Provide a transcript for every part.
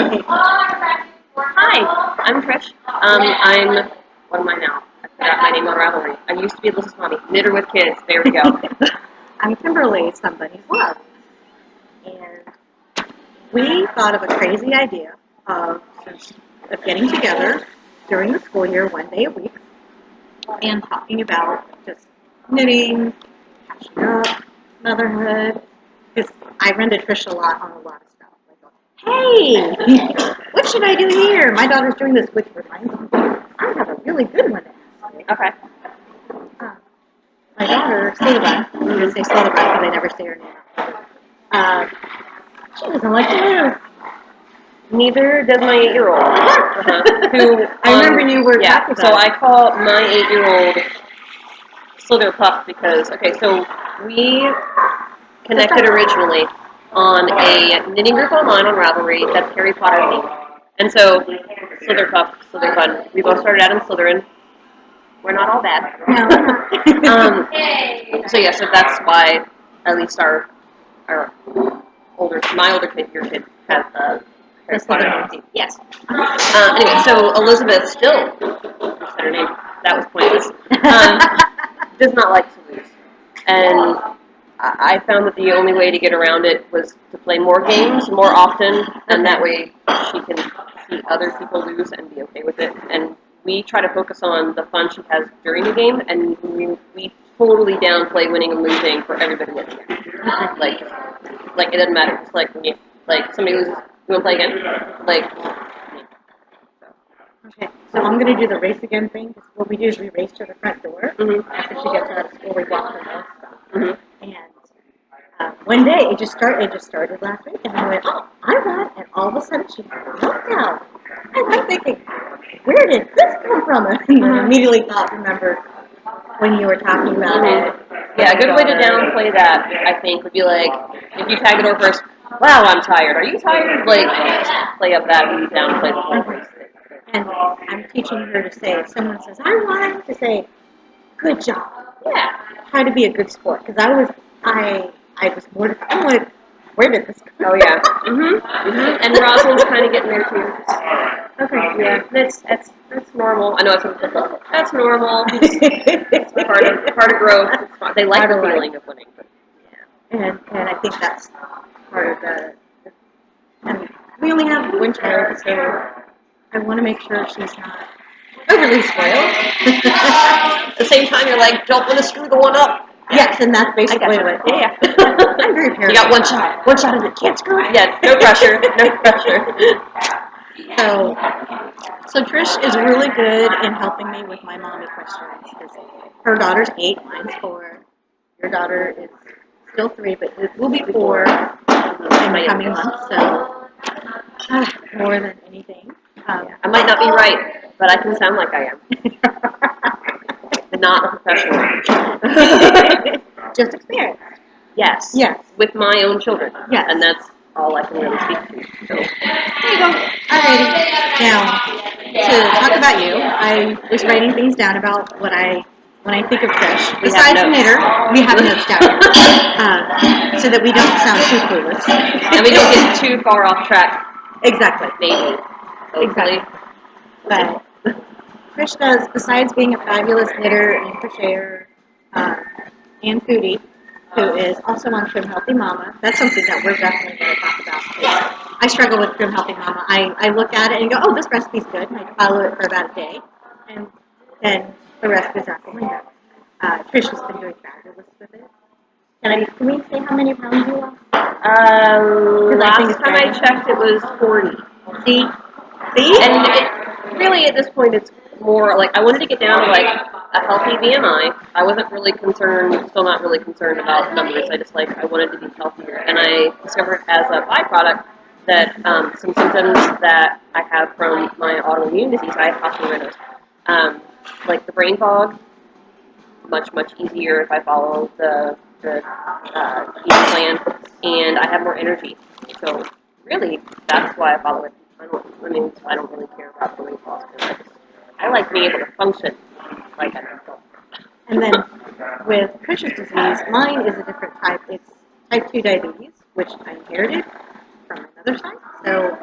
Okay. Hi, I'm Trish. What am I now? I forgot my name on Ravelry. I used to be Alyssa's mommy. Knitter with Kids. There we go. I'm Kimberly, somebunnyslove. And we thought of a crazy idea of getting together during the school year 1 day a week and talking about just knitting, catching up, motherhood. Because I run to Trish a lot on a lot of stuff. Like, hey, what should I do here? My daughter's doing this, which reminds me, I have a really good one to ask you. Okay. My daughter, Soda, I'm going to say Soda because I never say her name. She doesn't like to move. Neither does my 8-year-old. Who I remember you were talking about. So I call my 8-year-old Slither Puff because, so we connected originally on a knitting group online on Ravelry that's Harry Potter themed. And so Slither Puff, Slither Fun. We both started out in Slytherin. We're not all bad. No. So that's why at least our my older kid, your kid, has Harry Potter theme. Yes. Anyway, so Elizabeth still said her name. That was pointless. Does not like to lose, and I found that the only way to get around it was to play more games more often, and that way she can see other people lose and be okay with it. And we try to focus on the fun she has during the game, and we totally downplay winning and losing for everybody in here. Like it doesn't matter. It's like when you somebody loses, you want to play again? Okay, so I'm going to do the race again thing. What we do is we race to the front door. Mm-hmm. After she gets out of school, we walk her home stuff. Mm-hmm. And one day, it just started last week, and I went, oh, I won, and all of a sudden she knocked out. And I'm thinking, where did this come from? And I immediately remember when you were talking about it. Yeah, a good way to downplay that, I think, would be like, if you tag the door first, wow, I'm tired. Are you tired? Play up that and downplay the whole race. And I'm teaching her to say, if someone says, I won, to say, good job. Yeah. Try to be a good sport. Because I was mortified. I'm like, where did this come from? Oh, yeah. Mm-hmm. And Rosalind's kind of getting there, too. Okay. Yeah, that's normal. I know it's that's normal. It's part of growth. They like the feeling of winning. But, yeah. And I think that's part of the and we only have one child, so I want to make sure she's not overly spoiled. At the same time, you're like, don't want to screw the one up. Yes, and that's basically what. Yeah. I'm very paranoid. You got one shot of it. Can't screw it. Yeah, no pressure. So Trish is really good in helping me with my mommy questions. Because her daughter's 8, mine's 4. Your daughter is still 3, but it will be 4 in the coming months. So more than anything. I might not be right, but I can sound like I am. Not a professional. Just experience. Yes. Yes. With my own children. Yes. And that's all I can really speak to. So. There you go. Alrighty. Now, to talk about you, I was writing things down about when I think of Trish. Besides knitter, we have notes down so that we don't sound too clueless. And we don't get too far off track. Exactly. Maybe. Hopefully. Exactly. But Trish does, besides being a fabulous knitter and crocheter and foodie, who is also on Trim Healthy Mama. That's something that we're definitely going to talk about. I struggle with Trim Healthy Mama. I look at it and go, oh, this recipe's good, and I follow it for about a day, and then the rest is out the window. Trish has been doing fabulous with it. Can we say how many pounds you lost? Last time I checked, it was 40. See? And really, at this point, it's more like I wanted to get down to a healthy BMI. I wasn't really concerned, still not really concerned about numbers. I wanted to be healthier, and I discovered as a byproduct that some symptoms that I have from my autoimmune disease, I have Hashimoto's, like the brain fog, much easier if I follow the eating plan, and I have more energy. So really, that's why I follow it. I don't really care about the weight loss. I like being able to function like an adult. And then with Trish's disease, mine is a different type. It's type 2 diabetes, which I inherited from my mother's side. So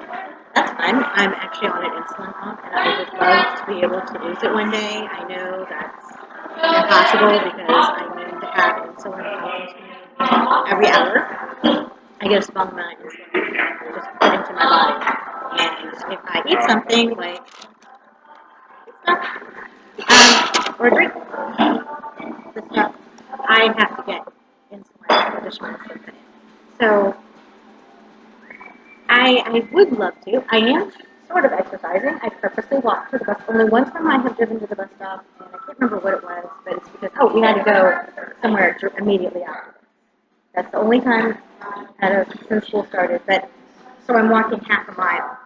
that's fun. I'm actually on an insulin pump, and I would love to be able to lose it one day. I know that's impossible because I need to have insulin pumped into me every hour. I get a small amount of insulin just put into my body. And if I eat something like or drink the stuff, I have to get insulin additional insulin. So I would love to. I am sort of exercising. I purposely walk to the bus. Only one time I have driven to the bus stop, and I can't remember what it was, but it's because, we had to go somewhere immediately after. That's the only time since school started. But so I'm walking half a mile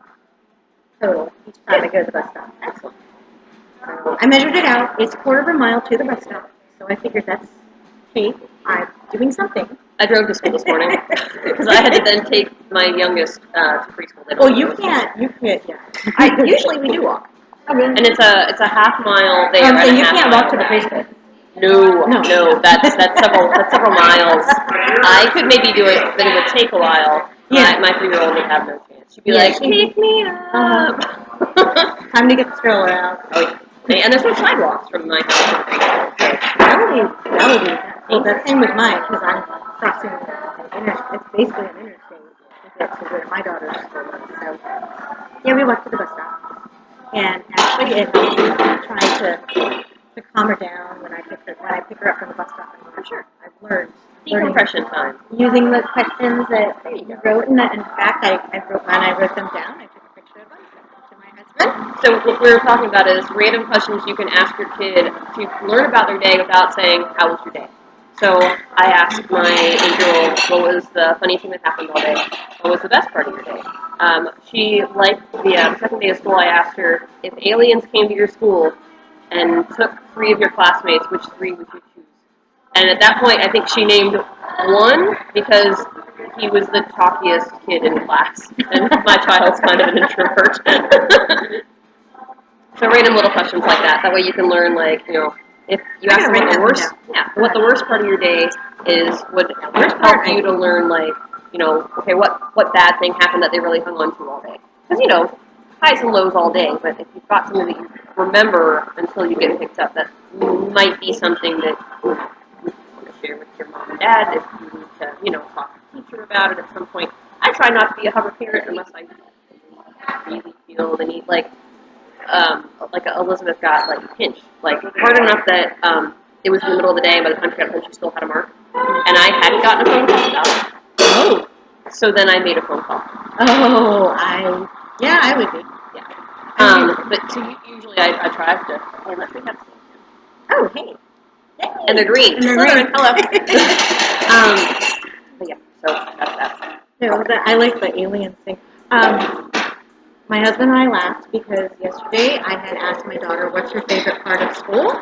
total each time I go to the bus stop. Excellent. So I measured it out. It's a quarter of a mile to the bus stop. So I figured that's, hey, I'm doing something. I drove to school this morning because I had to then take my youngest to preschool. Well, you can't. Yeah. Usually we do walk. And it's a half mile there. So you can't walk to the preschool. No, that's several miles. I could maybe do it, but it would take a while. Yeah. My 3-year-old would have no chance. She'd be like, pick me up. Time to get the stroller out. Oh, yeah. And there's no sidewalks from my house to the preschool. That would be. Well, that's same with mine because I'm crossing an interstate. It's basically an interstate to get to where my daughter's school is. So yeah, we walked to the bus stop, and actually it helps me try to calm her down when I pick her up from the bus stop. And sure, I've learned Decompression time. Using the questions that you wrote, and in fact, I wrote them down. I took a picture of them, sent them to my husband. So what we were talking about is random questions you can ask your kid to learn about their day without saying, how was your day? So I asked my 8-year-old, what was the funny thing that happened all day? What was the best part of your day? She liked the second day of school. I asked her, if aliens came to your school and took 3 of your classmates, which 3 would you choose? And at that point, I think she named one because he was the talkiest kid in class, and my child's kind of an introvert. So random little questions like that. That way you can learn, like, if you ask them what the worst part of your day is, would help you to learn, like, okay, what bad thing happened that they really hung on to all day? Because, highs and lows all day, but if you've got something that you remember until you get picked up, that might be something that you want to share with your mom and dad, if you need to, talk to the teacher about it at some point. I try not to be a hover parent unless I really feel the need, like Elizabeth got, like, pinched, like, hard enough that it was in the middle of the day, and by the time she got pinched, she still had a mark. And I hadn't gotten a phone call about it. Oh. So then I made a phone call. Oh, I would be. Yeah. But so usually I try to, unless we have some. Oh, hey. And they're green. And they're green. Hello. But yeah, so that's that. No, I like the aliens thing. My husband and I laughed because yesterday I had asked my daughter, what's her favorite part of school?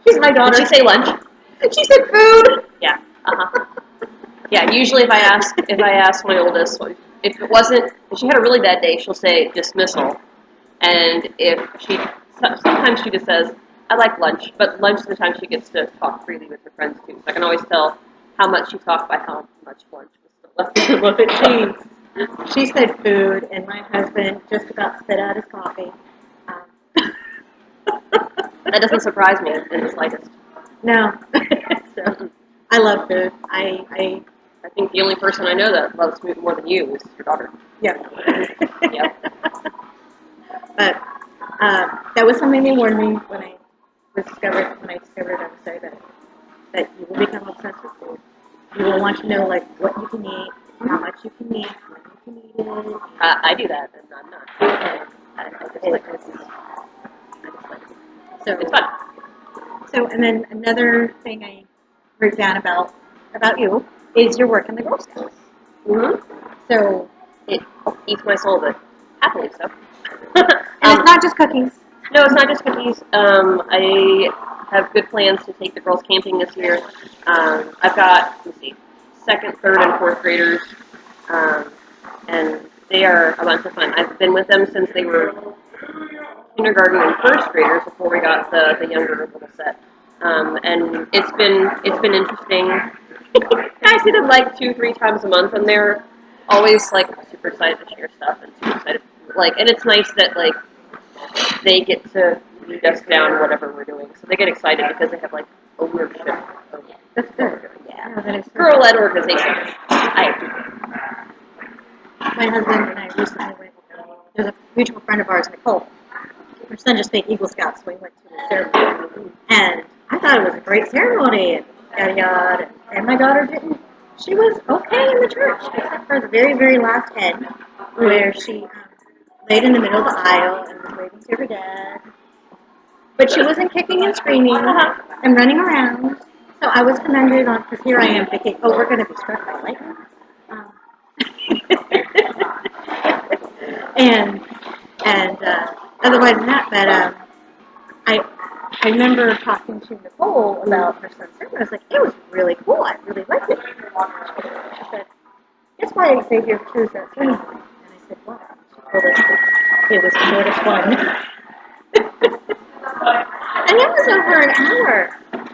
She's my daughter. Did she say lunch? She said food. Yeah. Uh-huh. Yeah, usually if I ask my oldest, if she had a really bad day, she'll say dismissal. And sometimes she just says, I like lunch, but lunch is the time she gets to talk freely with her friends too. So I can always tell how much she talked by how much lunch was still left in what it is. She said food, and my husband just about spit out his coffee. That doesn't surprise me in the slightest. No. So, I love food. I think the only person I know that loves food more than you is your daughter. Yeah. Yeah. But that was something they warned me when I discovered on the website that you will become obsessed with food. You will want to know, like, what you can eat, how much you can eat, when you can eat it. I do that, and I'm not. I just like this. So it's fun. So, and then another thing I wrote down about you is your work in the Girl Scouts. Mm-hmm. So it eats my soul, but happily so. And it's not just cookies. No, it's not just cookies. I have good plans to take the girls camping this year. I've got, second, third, and fourth graders, and they are a bunch of fun. I've been with them since they were kindergarten and first graders before we got the younger little set. And it's been interesting. I see them like 2-3 times a month, and they're always like super excited to share stuff and super excited like, and it's nice that like they get to lead us down whatever we're doing. So they get excited because they have like ownership of That's what good. we're doing. Yeah, that is Girl-led organization. My husband and I recently went. There's a mutual friend of ours, Nicole. Her son just made Eagle Scouts, so we went to the ceremony. And I thought it was a great ceremony, and yada yada. And my daughter didn't. She was okay in the church, except for the very, very last head, where she laid in the middle of the aisle and was waving to her dad. But she wasn't kicking and screaming and running around. So I was commended on, because here I am thinking, oh, we're going to be struck by lightning. and otherwise than that, but I remember talking to Nicole about her son's sermon. I was like, it was really cool. I really liked it. She said, guess why Xavier chose that sermon? And I said, what? She told us it was the shortest one. And it was over an hour.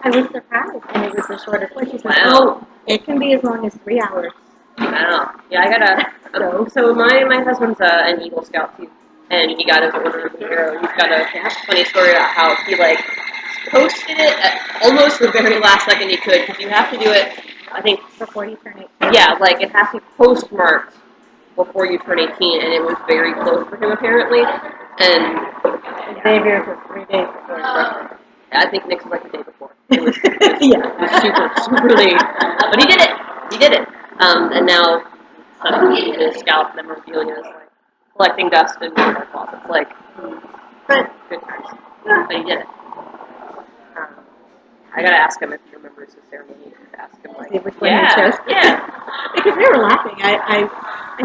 I was surprised, and it was the shortest one. She said, oh, it can be as long as 3 hours. Wow. Yeah, I gotta. So my husband's an Eagle Scout too, and he got his order in the arrow. He's got a funny story about how he like posted it at almost the very last second he could, because you have to do it. I think before you turn 18. Yeah, like it has to be postmarked before you turn 18, and it was very close for him apparently. And Xavier's was 3 days before his birthday. I think Nick's was like the day before. It was super late. But he did it. He did it. And now suddenly his scout memorabilia is like collecting dust in one of our closets. Like, but good times. But he did it. I gotta ask him if he remembers the ceremony. Ask him like, which one he chose. Yeah. Because we were laughing. I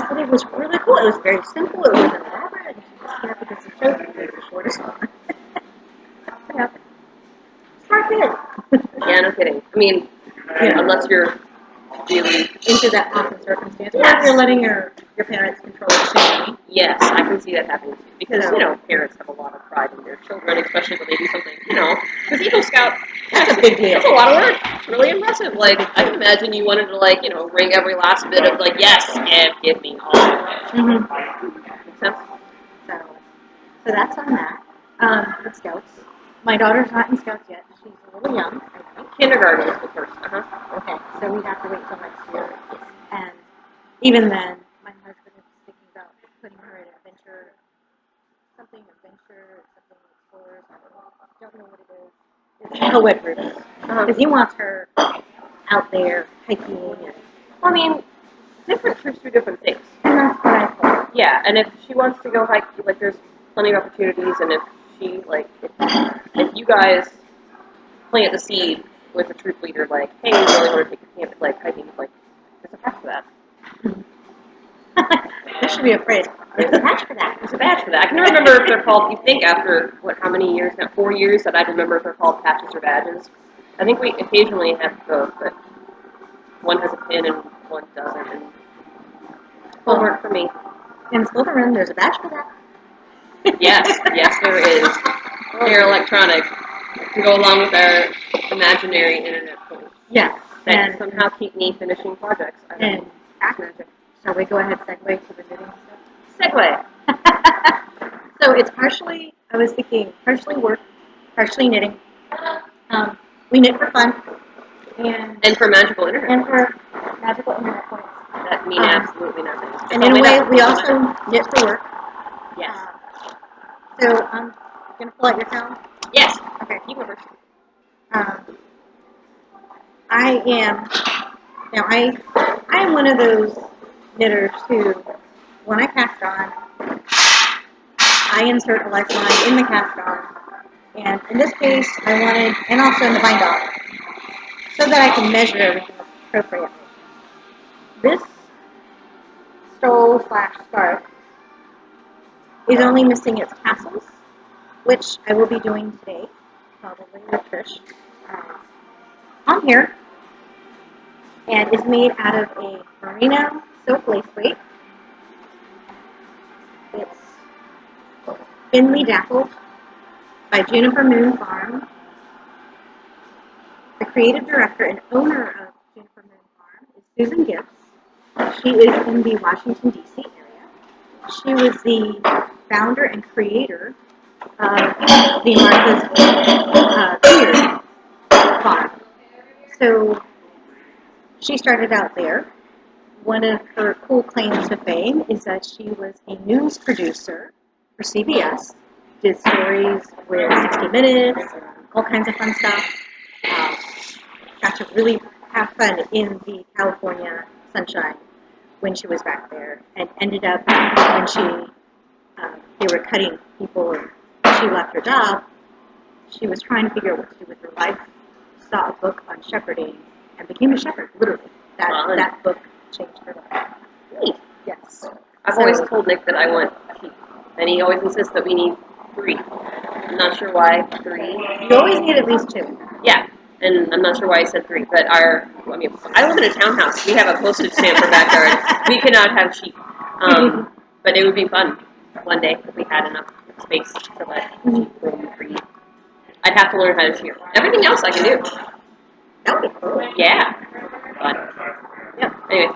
said it was really cool. It was very simple. It wasn't elaborate. And she was scared because he chose it. It was the shortest one. Yeah. Smart kid. Yeah, no kidding. I mean, unless you're really into that awesome circumstance, or if you're letting your parents control the ceremony. Yes, I can see that happening too. Because, parents have a lot of pride in their children, especially when they do something, because Eagle Scout, that's a big deal. It's a lot of work. It's really impressive. Like, I can imagine you wanted to, like, wring every last bit of, like, yes, give me all of it. Mm-hmm. Makes sense? So that's on that. With Scouts. My daughter's not in Scouts yet. She's a little young, I think. Kindergarten is the first, Okay, so we'd have to wait till next year. And even then, my husband is thinking about putting her in something explorers. I don't know what it is. It's a co-ed group. Because he wants her out there hiking. And, well, I mean, different trips do different things. And that's what I thought. Yeah, and if she wants to go hike, like, there's plenty of opportunities, and if she, like, if you guys plant the seed with a troop leader, like, hey, we really want to take a camp, like, hiking, like, there's a patch for that. There should be a phrase. There's a patch for that. There's a badge for that. I can remember if they're called, you think after, how many years now? 4 years that I remember if they're called patches or badges. I think we occasionally have both, but one has a pin and one doesn't, and it will work for me. In Slytherin, there's a badge for that. Yes, there is. They're electronic. To go along with our imaginary internet points. Yeah. That somehow keep me finishing projects. And magic. Shall we go ahead and segue to the knitting stuff? Segue. So it's partially, I was thinking, partially work, partially knitting. We knit for fun. And for magical internet. And for magical internet points. That mean absolutely nothing. And in a way, we also knit for work. Yes. So I'm going to pull out your calendar. Yes. Okay. You go first. I am one of those knitters who, when I cast on, I insert a lifeline in the cast on, and in this case, I wanted, and also in the bind off, so that I can measure everything appropriately. This stole/scarf is only missing its tassels, which I will be doing today, probably with Trish, on here, and is made out of a merino silk lace weight. It's thinly dappled by Juniper Moon Farm. The creative director and owner of Juniper Moon Farm is Susan Gibbs. She is in the Washington, D.C. area. She was the founder and creator of the Martha's Vineyard farm. So she started out there. One of her cool claims to fame is that she was a news producer for CBS, did stories with 60 Minutes, all kinds of fun stuff. Got to really have fun in the California sunshine when she was back there, and ended up when they were cutting people and she left her job, she was trying to figure out what to do with her life, saw a book on shepherding, and became a shepherd, literally. That book changed her life. Neat. Yes. I've always told Nick that I want a sheep, and he always insists that we need 3. I'm not sure why 3. You always need at least 2. Yeah, and I'm not sure why I said 3, but I live in a townhouse. We have a postage stamp for backyard. We cannot have sheep. But it would be fun one day if we had enough space to let sheep roam free. I'd have to learn how to shear. Everything else I can do. That would be cool. Yeah. Fun. Yeah. Anyway,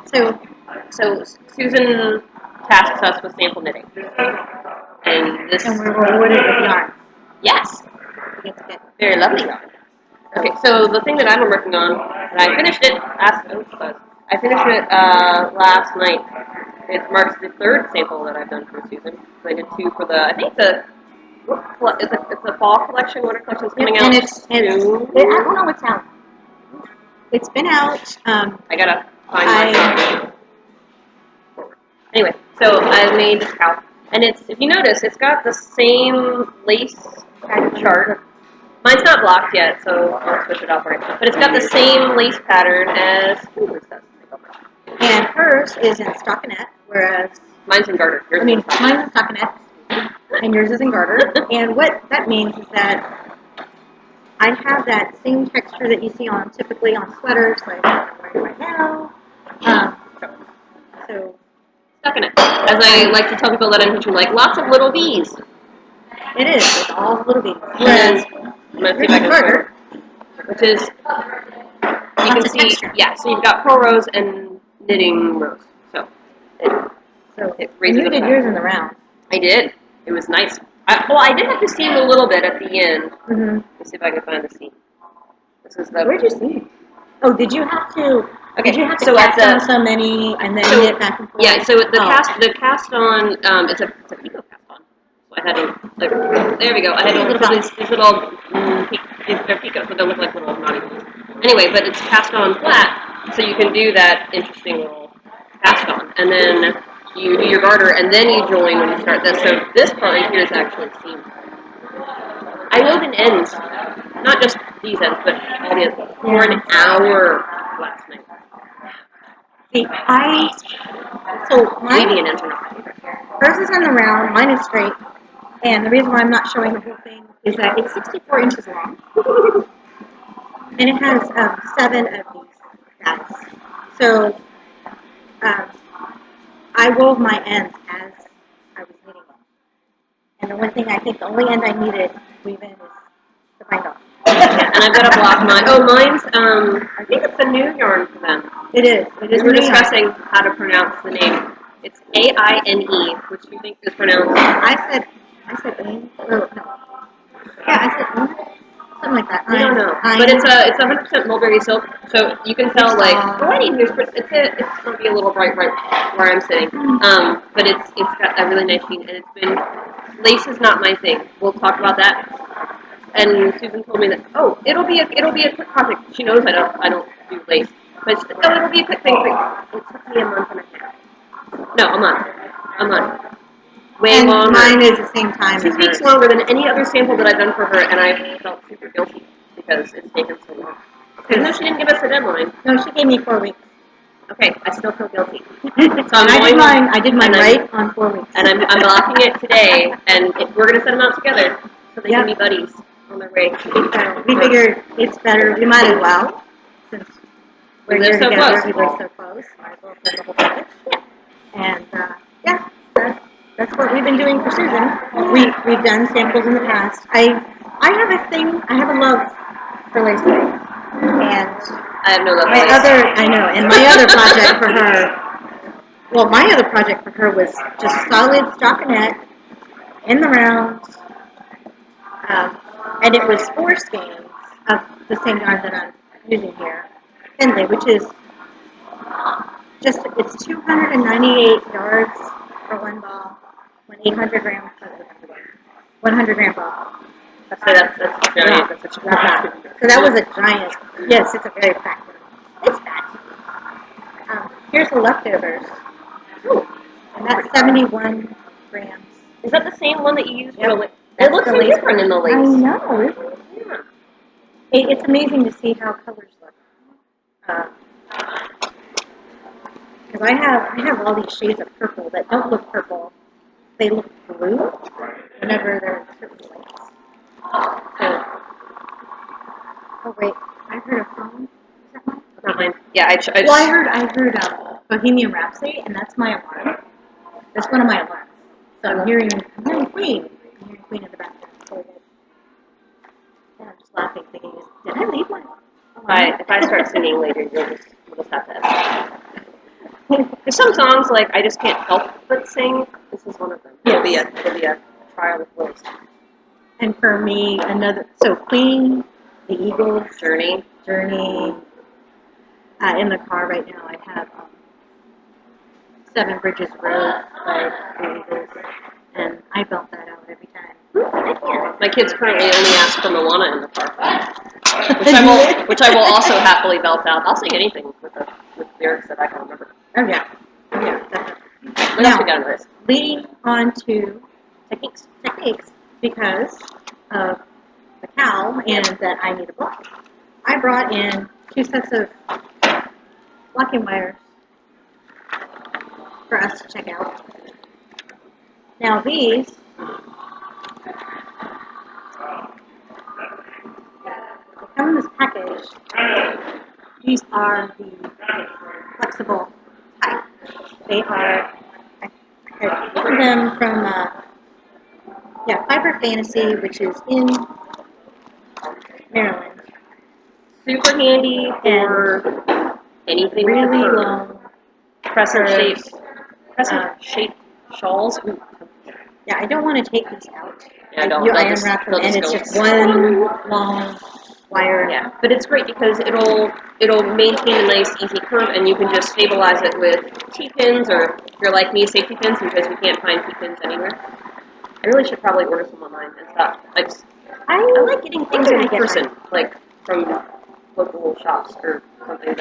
so Susan tasks us with sample knitting. And we're rewarded with yarn. Yes. We get to get Very lovely yarn. Okay, so the thing that I've been working on, and I finished it last night. It marks the 3rd sample that I've done for Susan. So I did 2 for it's a fall collection, winter collection's coming out. And I don't know what's out. It's been out. I gotta find my copy. Anyway, so I made this cowl. And if you notice, it's got the same lace chart. Mine's not blocked yet, so I'll switch it out for it. But it's got the same lace pattern as Kimberly's does. And hers is in stockinette, whereas mine's in garter. mine's in stockinette, and yours is in garter. And what that means is that I have that same texture that you see typically on sweaters, like I'm wearing right now. So stockinette, as I like to tell people that I'm teaching, like lots of little V's. It is. It's all little V's. Whereas I'm gonna see if I can garter, which is you can see. Texture. Yeah, so you've got purl rows and knitting rows. So it raises. You did yours in the round. I did. It was nice. I did have to seam a little bit at the end. Mm-hmm. Let's see if I can find the seam. This is the. Where'd you seam? Oh, did you have to? Okay, did you have to so cast on so many and then knit back and forth? Yeah, so the cast on it's a picot cast on. So I had to there we go. I had to put these little they're picots, but they look like little knotty ones. Anyway, but it's cast on flat, so you can do that interesting little cast on, and then you do your garter, and then you join when you start this. So this part right here is actually seamed. I wove in ends, not just these ends, but all the ends, for an hour last night. See, mine, Weaving and ends are not my favorite. hers is on the round, mine is straight, and the reason why I'm not showing the whole thing is that it's 64 inches long, and it has 7 of these guys. So I wove my ends as I was knitting them. And the one thing the only end I needed weaving is the bind off. Yeah, and I've got to block mine. Oh, mine's, I think it's a new yarn for them. It is. It is. We're discussing how to pronounce the name. It's A-I-N-E, which you think is pronounced. I said Ain. Oh, no. Yeah, I said Ain. Something like that. I don't know. But it's 100% mulberry silk, so you can tell, the lighting here's, it's going to be a little bright right where I'm sitting. But it's got a really nice sheen, and lace is not my thing. We'll talk about that. And Susan told me that, it'll be a quick project. She knows I don't do lace. But she said, it'll be a quick thing. It took me a month and a half. No, a month. Way longer. Mine is the same time. 6 weeks longer than any other sample that I've done for her, and I felt super guilty because it's taken so long. Even though she didn't give us a deadline. No, she gave me 4 weeks. Okay, I still feel guilty. So I did mine right on 4 weeks. And I'm blocking it today, and we're going to set them out together so they can be buddies on their way. We figured it's better. We might as well, since we're here together. We live so close. Might as well put the whole package. And that's what we've been doing for Susan. We've done samples in the past. I have a love for lace knitting. And I have no love for my other project for her well, my other project for her was just solid stockinette in the rounds, and it was 4 skeins of the same yarn that I'm using here, Finley, which is it's 298 yards for one ball, 800 gram, 100 gram ball. So that's giant. That's a giant. So that was a giant. Yes, it's a very fat one. It's fat. Here's the leftovers. Ooh, and that's 71 grams. Is that the same one that you used for the lace? It looks so different in the lace. I know. Yeah. It's amazing to see how colors look. Because I have all these shades of purple that don't look purple. They look blue whenever they're in certain lights. So, oh wait, I heard a phone. Is that mine? Not mine. Yeah, I heard Bohemian Rhapsody, and that's my alarm. That's one of my alarms. So I'm hearing Queen. I'm hearing Queen in the background. So and I'm just laughing, thinking, did I leave one? If I start singing later, we'll just have to edit. There's some songs like I just can't help but sing. This is one of them. It'll be a trial of voice. And for me, so Queen, the Eagles, Journey. In the car right now, I have Seven Bridges Road by the Eagles, and I belt that out every time. My kids currently only ask for Moana in the car, which I will also happily belt out. I'll sing anything with lyrics that I can remember. Oh yeah, definitely. What else we got on the list? Leading on to techniques, because of the cowl and that I need a block. I brought in 2 sets of blocking wires for us to check out. Now these come in this package. These are the flexible type. They are, I ordered them from Fiber Fantasy, which is in Maryland. Super handy for anything really long crescent shaped shawls. Ooh. Yeah, I don't want to take these out. Yeah, I don't. You iron wrap them, and it's just one long wire. Yeah, but it's great because it'll maintain a nice, easy curve, and you can just stabilize it with T-pins, or if you're like me, safety pins, because we can't find T-pins anywhere. I really should probably order some online and stuff. I like getting things in person, like from local shops or something.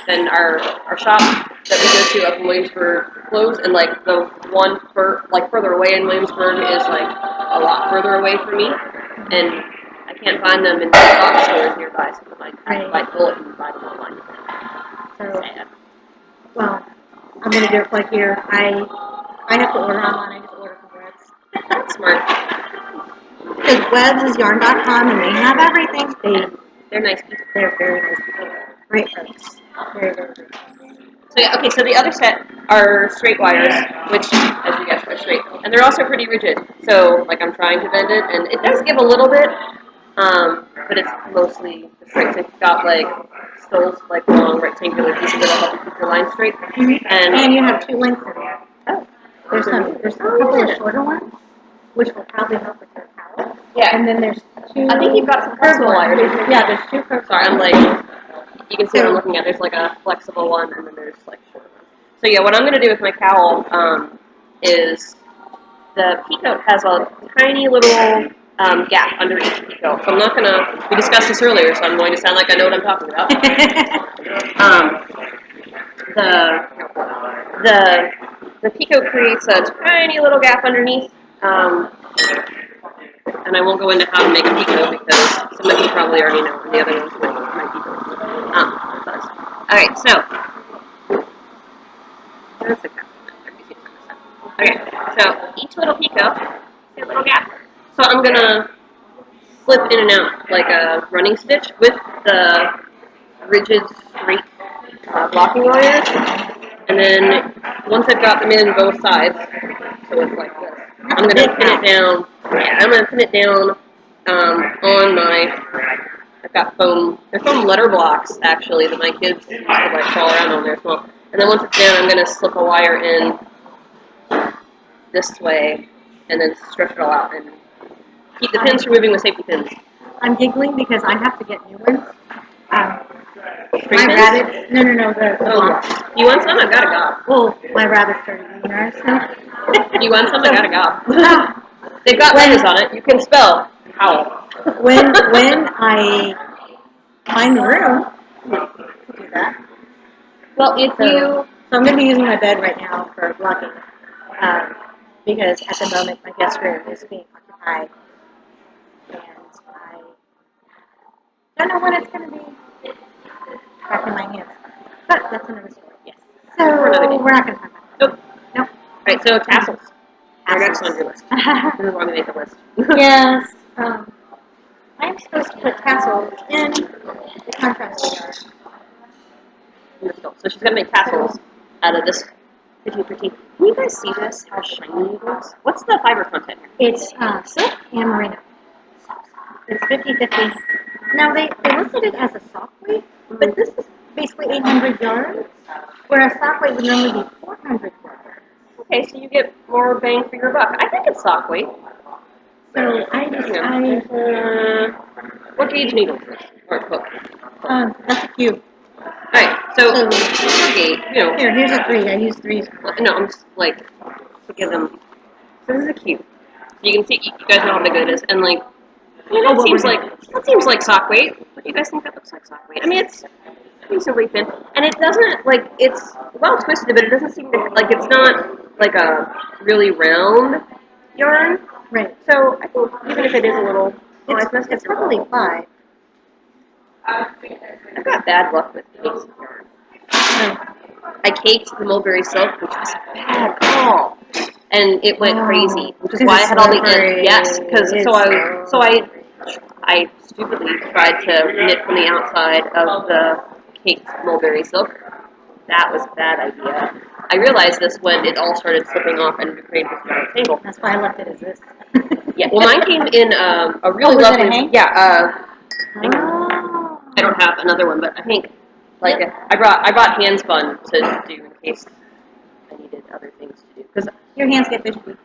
Then our shop that we go to up in Williamsburg closed, and like the one further away in Williamsburg is like a lot further away from me, and I can't find them in box stores nearby, so I have to buy bullet and buy them online. So, well, I'm gonna do it like here. I have to order online. I just order from Webs. That's smart. Because Webs is yarn.com, and they have everything. They're nice people. They're very nice people. Great folks. Very, very good. So the other set are straight wires, which, as you guessed, are straight. And they're also pretty rigid. So, like, I'm trying to bend it, and it does give a little bit, but it's mostly the straight. So you've got, like, stoles, like, long rectangular pieces that'll help you keep your line straight. Mm-hmm. And you have 2 lengths in there. Oh. There's a couple of shorter ones, which will probably help with your cowl. Yeah. And then there's 2... I think you've got some flexible wires. Yeah, there's 2 curved. Sorry, I'm like... You can see what I'm looking at. There's like a flexible one, and then there's like shorter ones. So yeah, what I'm going to do with my cowl is the peacoat has a tiny little gap under each peacoat. So I'm not going to, we discussed this earlier, so I'm going to sound like I know what I'm talking about. The peacoat creates a tiny little gap underneath, and I won't go into how to make a peacoat because some of you probably already know, and the other ones will know my peacoat. Alright, so there's the cap. Okay, so each little peacoat is a little gap. So I'm gonna slip in and out like a running stitch with the rigid, straight blocking wires, and then once I've got them in both sides, so it's like this, I'm gonna pin it down. Yeah, I'm gonna pin it down on my. I've got foam. They're foam letter blocks actually that my kids used to like crawl around on. They're small, And then once it's down, I'm going to slip a wire in this way and then stretch it all out and keep the pins from moving with safety pins. I'm giggling because I have to get new ones. String My pins? rabbit, no, the blocks. You want some? I've got a gob. Well, my rabbit started eating ours. So. You want some? I got a gob. They've got letters on it. You can spell owl. When I find the room to do that. Well, so I'm going to be using my bed right now for blocking. Because at the moment my guest room is being occupied. And I don't know when it's going to be back in my hands. But that's another story. Yes. So we're not going to talk about it. Nope. Nope. All right, so tassels. Our next on your list. This is why we make a list. Yes. I'm supposed to put tassels in the contrast jar. So she's going to make tassels out of this pretty. Can you guys see this? How shiny it is? What's the fiber content here? It's silk and merino. It's 50-50. Now, they listed it as a sock weight, but this is basically 800 yards, whereas sock weight would normally be 400 yards. Okay, so you get more bang for your buck. I think it's sock weight. So what gauge needle or hook? That's a cube. Alright, so gauge, Here's a 3. I use 3s. No, I'm just like to give them. So this is a cube. You can see, you guys know how big it is, and like, that seems like sock weight. What do you guys think that looks like sock weight? I mean, it's reasonably thin, and it doesn't it's well twisted, but it doesn't seem to it's not like a really round yarn. Right. So I think even if it is a little, it's probably 5. I've got bad luck with cakes of yarn. I caked the mulberry silk, which was a bad call, and it went crazy, which is why I had all the ends. Yes, because I stupidly tried to knit from the outside of the caked mulberry silk. That was a bad idea. I realized this when it all started slipping off and created this giant tangle. That's why I left it as this. Yeah, well, mine came in a really lovely. I don't have another one, but I think I brought hand spun to do in case I needed other things to do. Because your hands get fishy.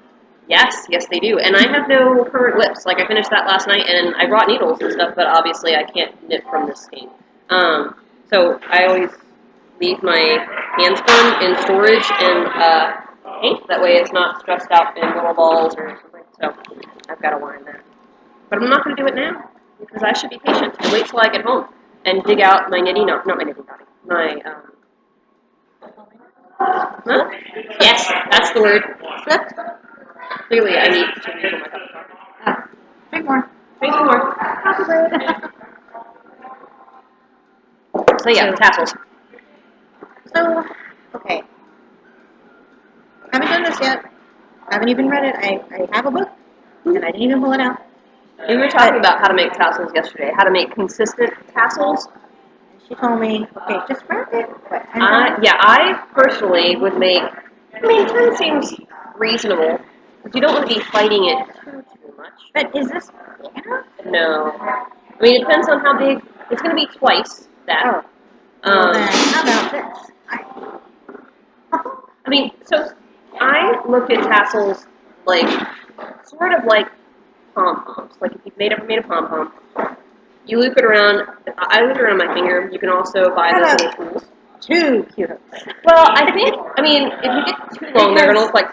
Yes, they do. And I have no current whips. I finished that last night, and I brought needles and stuff, but obviously I can't knit from this skein. So I always leave my hand spun in storage and ink. That way it's not stressed out in little balls or something. So I've got to wind that. But I'm not going to do it now, because I should be patient and wait till I get home and dig out my knitting, not my knitting knotting, my, huh? Yes, that's the word. Clearly, I need to refill my cup of coffee. Drink more. Drink more. So yeah, tassels. So, okay. Haven't done this yet. Haven't even read it. I have a book, and I didn't even pull it out. We were talking about how to make tassels yesterday, how to make consistent tassels. She told me, okay, just wrap it. I personally would make, 10 seems reasonable, but you don't want to be fighting it too much. But is this enough? No. It depends on how big. It's going to be twice that. Well, then, how about this? So I look at tassels sort of like pom-poms. Like if you've made a pom-pom, you loop it around. I loop it around my finger. You can also buy those little tools. Too cute. Well, I think, if you get too long, they're going to look like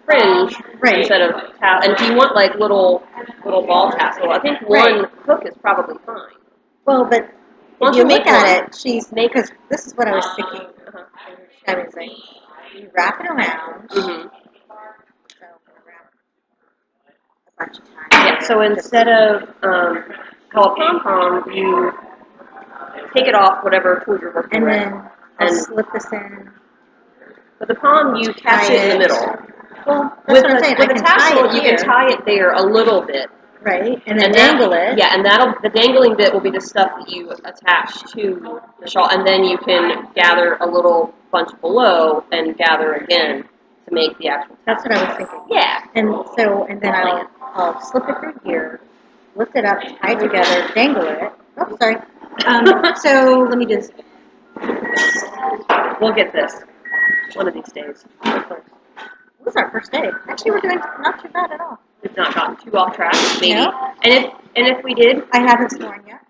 fringe instead of tassel. And if you want little ball tassel, I think one hook is probably fine. Well, but if you look at it, because this is what I was thinking. I was saying, you wrap it around. Mm-hmm. So I'm going to wrap a bunch of times. Yeah. So instead of how a pom-pom, you take it off whatever tool you're working with, and then I'll slip this in. With the palm, you catch it in the middle. Well, that's what I'm saying. With a tassel, you can tie it there a little bit. Right, and then dangle it. Yeah, and the dangling bit will be the stuff that you attach to the shawl, and then you can gather a little bunch below and gather again to make the actual tassel. That's what I was thinking. Yeah. And then I'll slip it through here, lift it up, tie it together, dangle it. Oh, sorry. So let me do this again. We'll get this one of these days. This is our first day. Actually, we're doing not too bad at all. We've not gotten too off track, maybe. No. And if we did, I haven't sworn yet.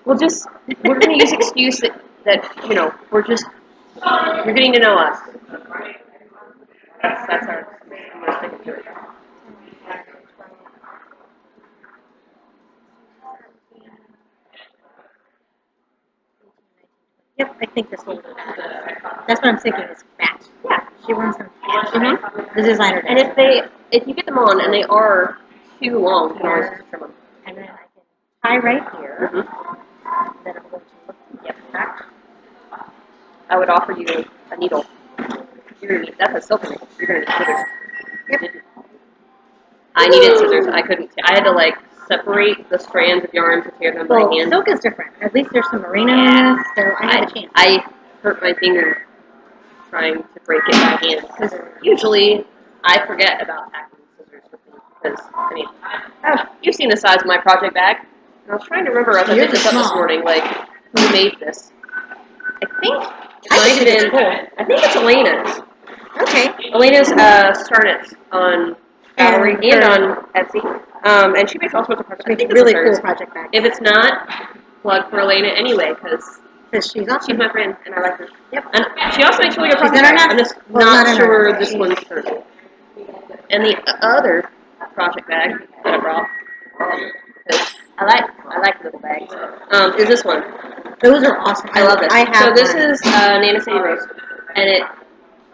we're going to use excuse that you know you're getting to know us. That's our. We're sticking to it. Yep, I think this will look bad. That's what I'm thinking is fat. Yeah. She wants them fat. Mm-hmm. The designer does. And if you get them on and they are too long, you can always trim them. And then I can tie right here. Mm-hmm. Then I'm going to look back. I would offer you a needle. That's a silk needle. You're going to need scissors. Yep. I needed scissors. I couldn't. I had to separate the strands of yarn to tear them by hand. Silk is different. At least there's some merino in this, so I have a chance. I hurt my finger trying to break it by hand because usually I forget about packing scissors with me because you've seen the size of my project bag. And I was trying to remember as I did this up this morning, who made this. I think it's Elena's. Okay. Elena's started on Gallery and on Etsy. And she makes all sorts of projects. Makes really cool project bags. If it's not, plug for Elena anyway, because she's awesome. She's my friend, and I like her. Yep. And she also makes really good project bags. I'm just not sure this one's hers. And the other project bag that I brought, because I like little bags, is this one. Those are awesome. I love this. So this is Nana City Rose, and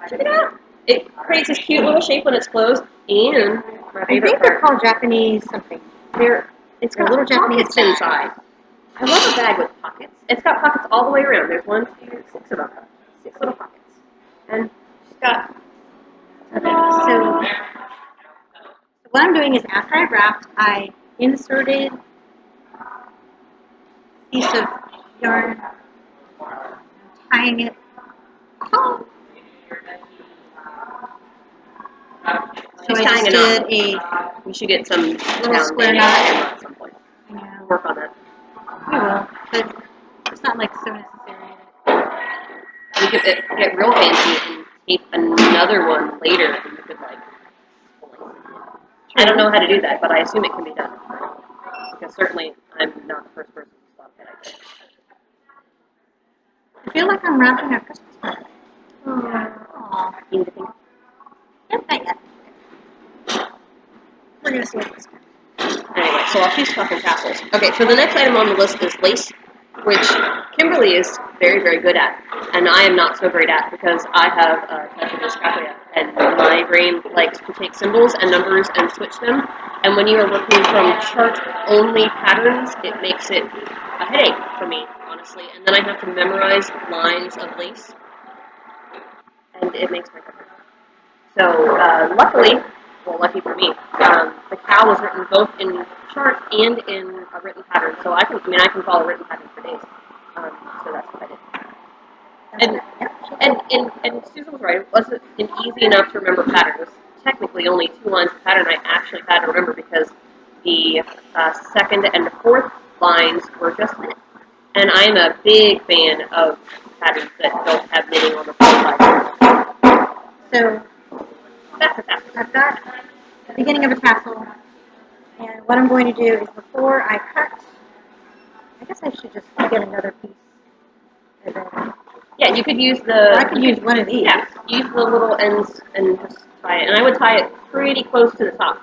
check it out. It creates this cute little shape when it's closed, and my favorite I think they're called Japanese something. It's got little Japanese pockets inside. I love a bag with pockets. It's got pockets all the way around. There's 1, 2, 6 of them. 6 little pockets. And she's got... So what I'm doing is after I wrapped, I inserted a piece of yarn, tying it. Oh. So I just did we should get some little square knot at some point. Yeah. Work on that. We will, but it's not so necessary. We could get real fancy and tape another one later, and you could I don't know how to do that, but I assume it can be done. Because certainly I'm not the first person to stop that idea. I feel like I'm wrapping a Christmas present. Aww. You need to think. Yep, not yet. We're going to see what this is. Anyway, so while she's talking tassels. Okay, so the next item on the list is lace, which Kimberly is very, very good at, and I am not so great at because I have type of dyscalculia, and my brain likes to take symbols and numbers and switch them, and when you are working from chart-only patterns, it makes it a headache for me, honestly, and then I have to memorize lines of lace, and it makes my head hurt. So, luckily, well, lucky for me, the cow was written both in chart and in a written pattern, so I can follow a written pattern for days. So that's what I did. And Susan was right. It wasn't an easy enough to remember pattern. It was technically only 2 lines of pattern I actually had to remember because the second and the fourth lines were just knit. And I'm a big fan of patterns that don't have knitting on the front side. So that's a tassel. I've got the beginning of a tassel, and what I'm going to do is before I cut, I guess I should just get another piece. And then, yeah, you could use the... I could use one of these. Yeah, use the little ends and just tie it. And I would tie it pretty close to the top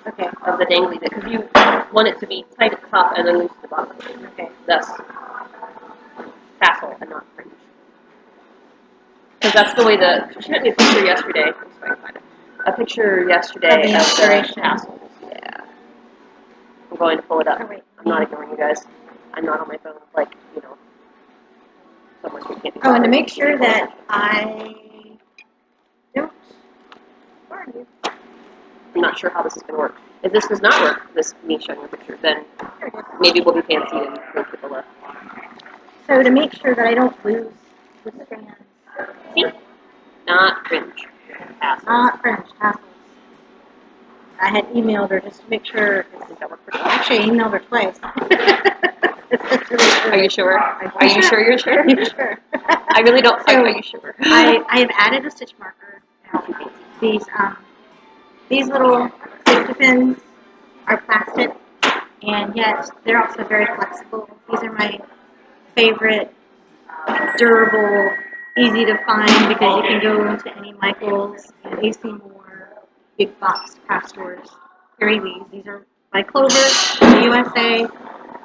of the dangly bit, because you want it to be tight at the top and then loose at the bottom. Okay, thus tassel and not fringe. Because that's the way she sent me a picture yesterday. Let's see if I can find it. A picture yesterday of the tassels. Yeah. I'm going to pull it up. Oh, wait. I'm not ignoring you guys. I'm not on my phone, so much we can't do. Oh, and to make sure that I don't burn you. I'm not sure how this is going to work. If this does not work, me showing a picture, then maybe we'll be fancy and make people look. So to make sure that I don't lose the strands. See? Not fringe. Tassels. Not fringe, tassels. I had emailed her just to make sure. Actually, I emailed her twice. That's really true. Are you sure? Are you sure you're sure? Are you sure? I really don't. So, are you sure? I have added a stitch marker. These little safety pins are plastic, and yet they're also very flexible. These are my favorite, durable, easy to find because you can go into any Michaels and AC Moore, big box craft stores. Carry these. These are by Clover, USA,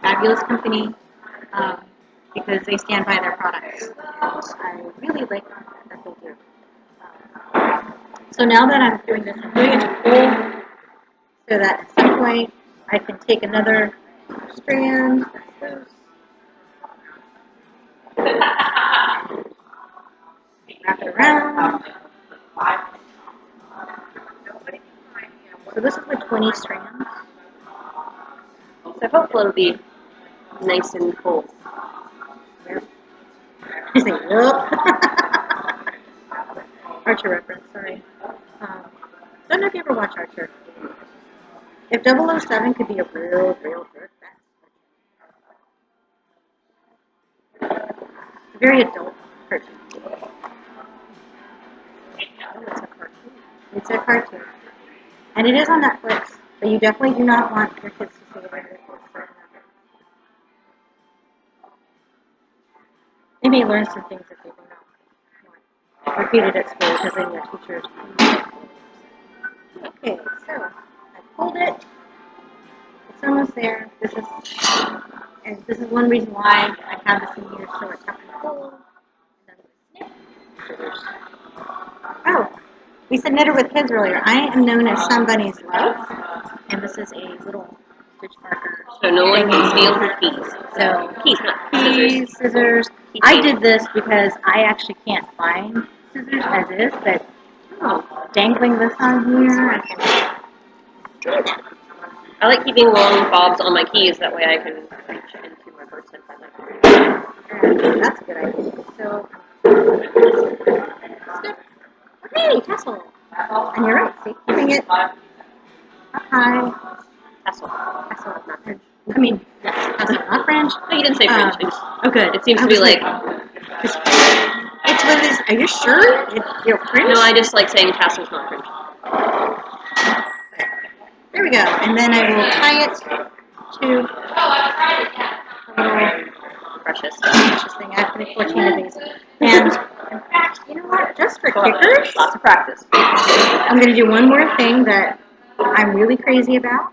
fabulous company, because they stand by their products. And I really like that they do. So now that I'm doing this, I'm doing it to full so that at some point I can take another strand that's loose, wrap it around. So this is with 20 strands. So hopefully it'll be nice and full. Yep. I say, yep. Archer reference, sorry. Don't know if you ever watch Archer. If 007 could be a real jerk, that's a very adult cartoon. Oh, it's a cartoon. It's a cartoon. And it is on Netflix, but you definitely do not want your kids to see it on Netflix. They may learn some things that they do not want repeated at school because then your teachers. Okay, so I pulled it. It's almost there. This is one reason why I have this in here so it's up and full. Oh, we said knitter with kids earlier. I am known as somebunnyslove, and this is a little stitch marker. So no one can steal her keys. So Keys, not keys, scissors. I did this because I actually can't find scissors as is, but dangling this on here, I can do that. I like keeping long bobs on my keys. That way I can reach into my purse and find my keys. That's a good idea. So, snip. Okay, tassel. And you're right, see, keeping it up high. Tassel. Tassel, not fringe. I mean, yes, tassel, not fringe. No, you didn't say fringe. Oh, good. It seems to be like. It's one of these. Are you sure? You're fringe? No, I just like saying tassel's not fringe. There we go. And then I will tie it to a little Precious. thing. I have to make 14 of these. And in fact, you know what? Just for kickers, Lots of practice. I'm going to do one more thing that I'm really crazy about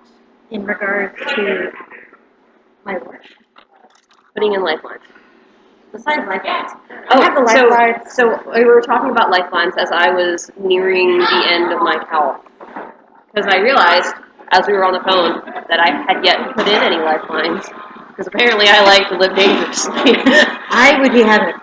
in regards to my work. Putting in lifelines. Besides lifelines. Oh, I have the lifelines. So we were talking about lifelines as I was nearing the end of my cowl. Because I realized, as we were on the phone, that I had yet to put in any lifelines. Because apparently I like to live dangerously. I would be having a...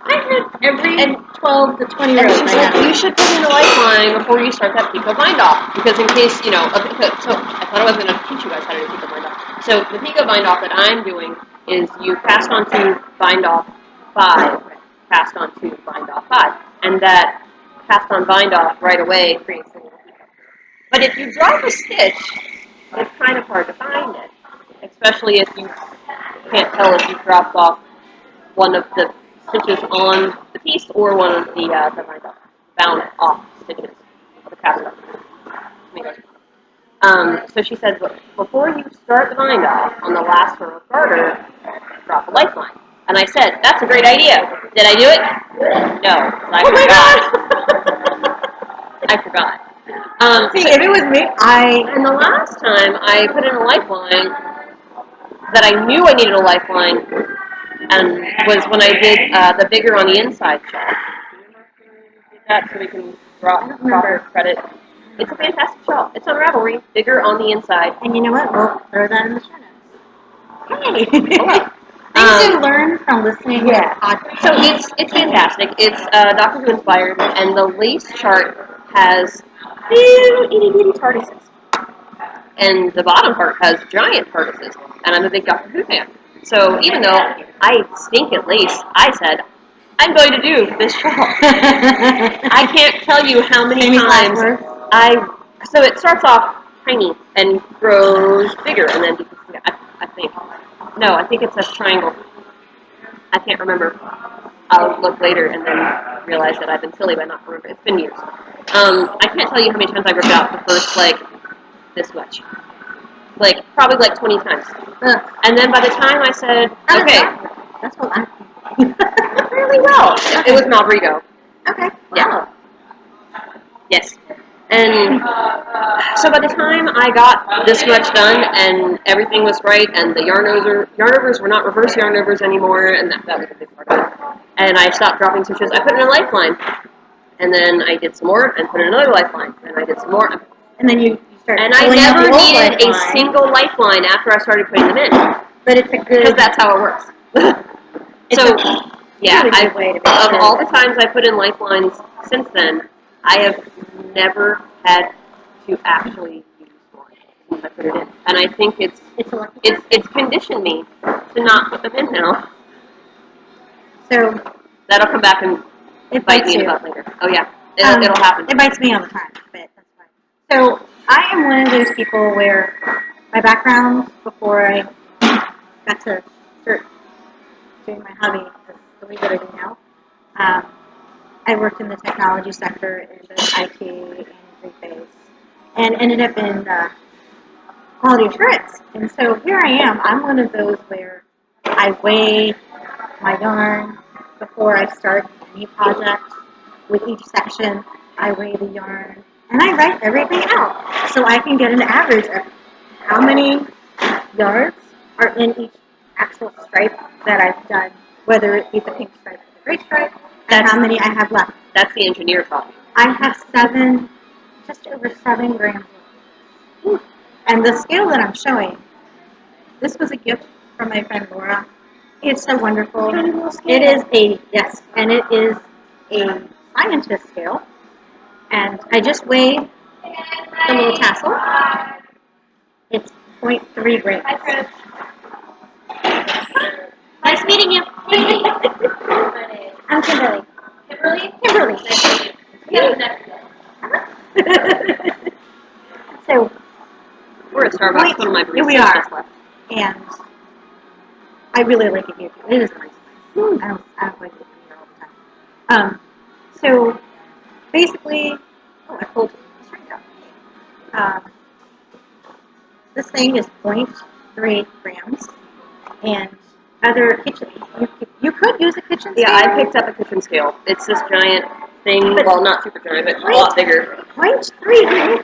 I had every 12 to 20 and rows. she's like, you should put in a lifeline before you start that picot bind off. Because in case, so I thought I was going to teach you guys how to do picot bind off. So the picot bind off that I'm doing is you cast onto bind off 5, cast onto bind off 5. And that cast on bind off right away creates a little picot. But if you drop a stitch, it's kind of hard to find it. Especially if you can't tell if you've dropped off one of the stitches on the piece or one of the bound off stitches of the cast on. So she said, before you start the bind off on the last row of garter, drop a lifeline. And I said, that's a great idea. Did I do it? No. I forgot. If it was me, And the last time I put in a lifeline, that I knew I needed a lifeline, and was when I did the bigger on the inside shawl. Did that so we can drop proper credit. It's a fantastic shawl. It's on Ravelry, bigger on the inside. And you know what? We'll throw that in the show notes. Hey! Okay. Things to learn from listening to podcasts. So it's fantastic. It's Doctor Who inspired, and the lace chart has little itty bitty tortoises. And the bottom part has giant tortoises, and I'm a big Doctor Who fan. So even though I stink at lace, I said, I'm going to do this shawl. I can't tell you how many times so it starts off tiny and grows bigger, and then I think No, I think it's a triangle. I can't remember. I'll look later and then realize that I've been silly by not remembering. It's been years. I can't tell you how many times I ripped out the first, like, this much. Like, probably like 20 times. And then by the time I said, okay. That's what I'm really well. It was Malbrigo. Okay. Yeah. Yes. And so by the time I got this much done and everything was right and the yarn overs were not reverse yarn overs anymore, and that was a big part of it. And I stopped dropping stitches. I put in a lifeline. And then I did some more and put in another lifeline. And I did some more. And then you started. And I never needed a single lifeline after I started putting them in. But it's a good. Because that's how it works. So, yeah, of all the times I put in lifelines since then, I have never had to actually use one since I put it in. And I think it's conditioned me to not put them in now. So that'll come back and bite me in the butt later. Oh yeah, it'll happen. It bites me all the time, but that's fine. So I am one of those people where my background before I got to start doing my hobby is the way that I do now. I worked in the technology sector in both IT and three-phase, and ended up in quality assurance. And so here I am. I'm one of those where I weigh my yarn before I start any project. With each section, I weigh the yarn, and I write everything out so I can get an average of how many yards are in each actual stripe that I've done, whether it be the pink stripe or the gray stripe, and how many I have left. That's the engineer talking. I have just over 7 grams left. And the scale that I'm showing, this was a gift from my friend Laura. It's so wonderful. It is and it is a scientist scale. And I just weighed the little tassel. It's 0.3 grams. Hi, Trish. Nice meeting you. I'm Kimberly. Kimberly. So we're at Starbucks. One of my here we are, and I really like it here. It is nice. I don't like it here all the time. So basically, I pulled this right down. This thing is 0.3 grams, and other kitchen. You could use a kitchen scale. Yeah, I picked up a kitchen scale. It's this giant thing. Well, not super giant, but a lot bigger. 0.3.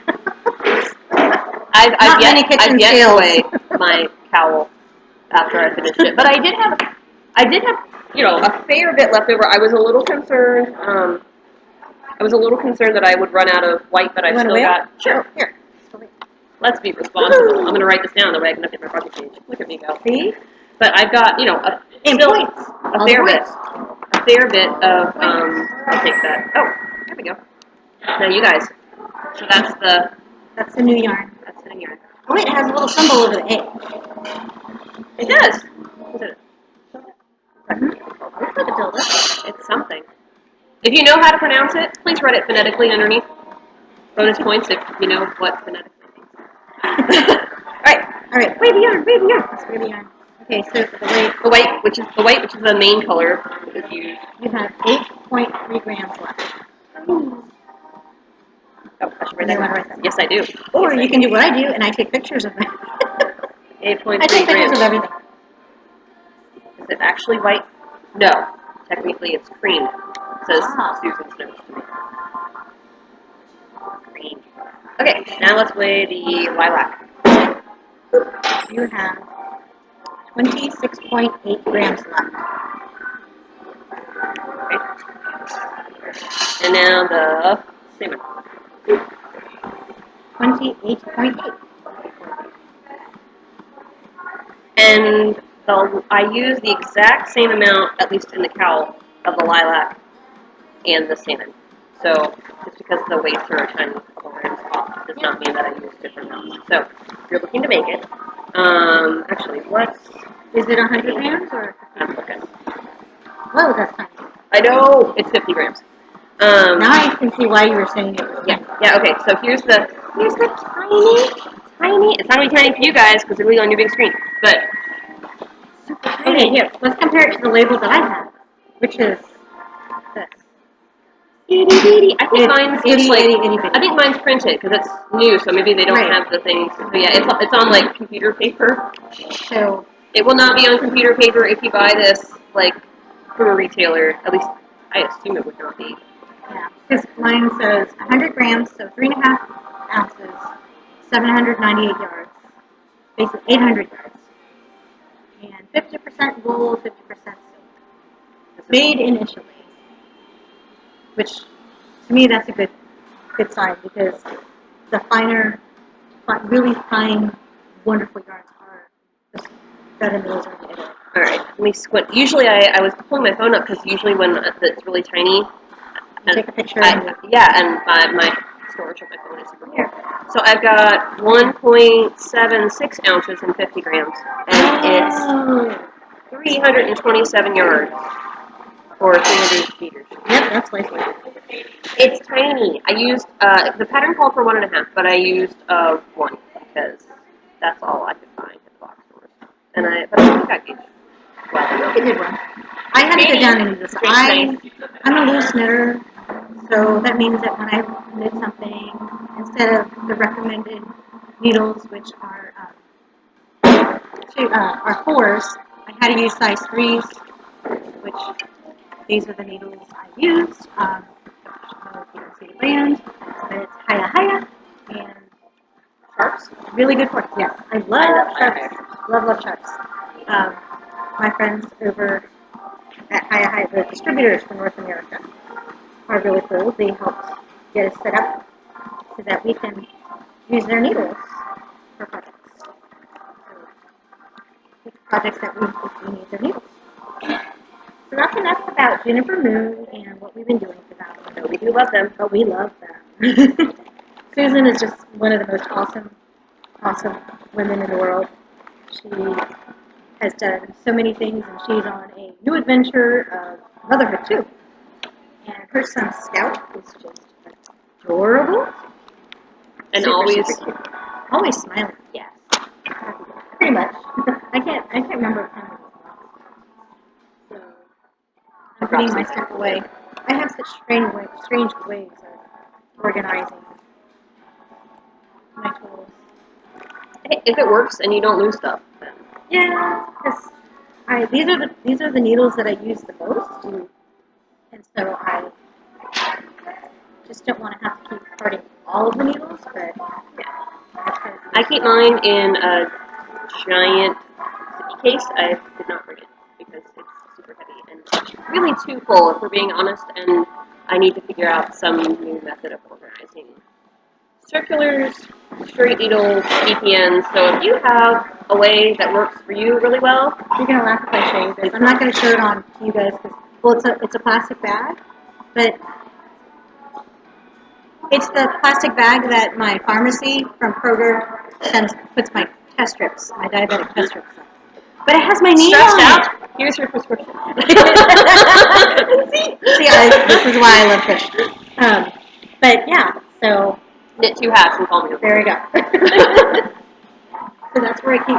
I've yet to weigh my cowl after I finished it, but I did have a fair bit left over. I was a little concerned. That I would run out of white, but I still got. Sure. Here. Let's be responsible. I'm going to write this down the way I can update my project page. Look at me go. See? But I've got a fair bit of. I'll take that. Oh, there we go. Now you guys. So that's the new yarn. That's the new yarn. Oh wait, it has a little symbol over the A. It does. What is it? Looks like a tilde. It's something. If you know how to pronounce it, please write it phonetically underneath. Bonus points if you know what phonetically means. All right. Wait the yarn. Let's weigh the yarn. Okay, so for the white, which is the main color, is used. You have 8.3 grams left. Oh, I should write that. Yes, I do. Or you can do what I do, and I take pictures of them. 8.3 grams. I take pictures of everything. Is it actually white? No. Technically, it's cream. Says Susan's notes to me. Green. Okay, now let's weigh the lilac. You have 26.8 grams left. Okay. And now the salmon. 28.8. And I use the exact same amount, at least in the cowl, of the lilac and the salmon. So just because the weights are a tiny couple grams off does not mean that I use different amounts. So if you're looking to make it, actually, is it 100 grams or? I'm looking. Whoa, that's tiny. I know it's 50 grams. Now I can see why you were saying it. Yeah. Okay. So here's the tiny. It's not really tiny for you guys because they're really on your big screen. But Okay, here. Let's compare it to the label that I have, which is this. Itty bitty. I think It's mine's itty, just like, itty, itty bitty. I think mine's printed because it's new, so maybe they don't Right. have the things. So yeah, it's on like computer paper. So, It will not be on computer paper if you buy this like from a retailer. At least I assume it would not be. yeah, because mine says 100 grams, so 3.5 ounces, 798 yards, basically 800 yards, and 50% wool, 50% silk. Made in Italy, which to me that's a good sign because the finer, really fine, wonderful yards are the better mills are in Italy. All right, let me squint. Usually I was pulling my phone up because usually when it's really tiny, You take a picture. and my storage of my phone is super here. So I've got 1.76 ounces and 50 grams, and it's 327 yards or 300 meters. Yep, that's likely. It's tiny. I used the pattern called for 1.5, but I used 1 because that's all I could find at the box stores. And but I think I gauge well. It did one. I had to go down and do this. I'm a loose knitter, so that means that when I knit something, instead of the recommended needles, which are 4s, I had to use size 3s, which these are the needles I used. I don't know if you can see the brand, but it's Haya and Sharps. Really good cords, yes. I love Sharps. Love Sharps. My friends over at Haya, the distributors for North America, are really cool. They helped get us set up so that we can use their needles for projects. So, projects that we need their needles. So that's enough about Juniper Moon and what we've been doing for them. No, we do love them. But we love them. Susan is just one of the most awesome women in the world. She has done so many things, and she's on a new adventure of motherhood too. And her son Scout is just adorable. And super cute. Always smiling. Yes. Pretty much. I can't remember how many. So I'm putting my stuff away. I have such strange ways of organizing my tools. Hey, if it works and you don't lose stuff, then Yeah, because these are the needles that I use the most, and so I just don't want to have to keep parting all of the needles. But yeah, I keep mine in a giant sippy case. I did not bring it because it's super heavy and really too full, if we're being honest, and I need to figure out some new method of organizing circulars, straight needles, DPNs. So if you have a way that works for you really well, you're gonna laugh if I show you this. I'm not gonna show it on to you guys because it's a plastic bag, but it's the plastic bag that my pharmacy from Kroger puts my test strips, my diabetic test strips in. But it has my name stressed on out. it. Here's your prescription. This is why I love fish. But yeah, so Knit 2 hats and call me. there we go. So that's where I keep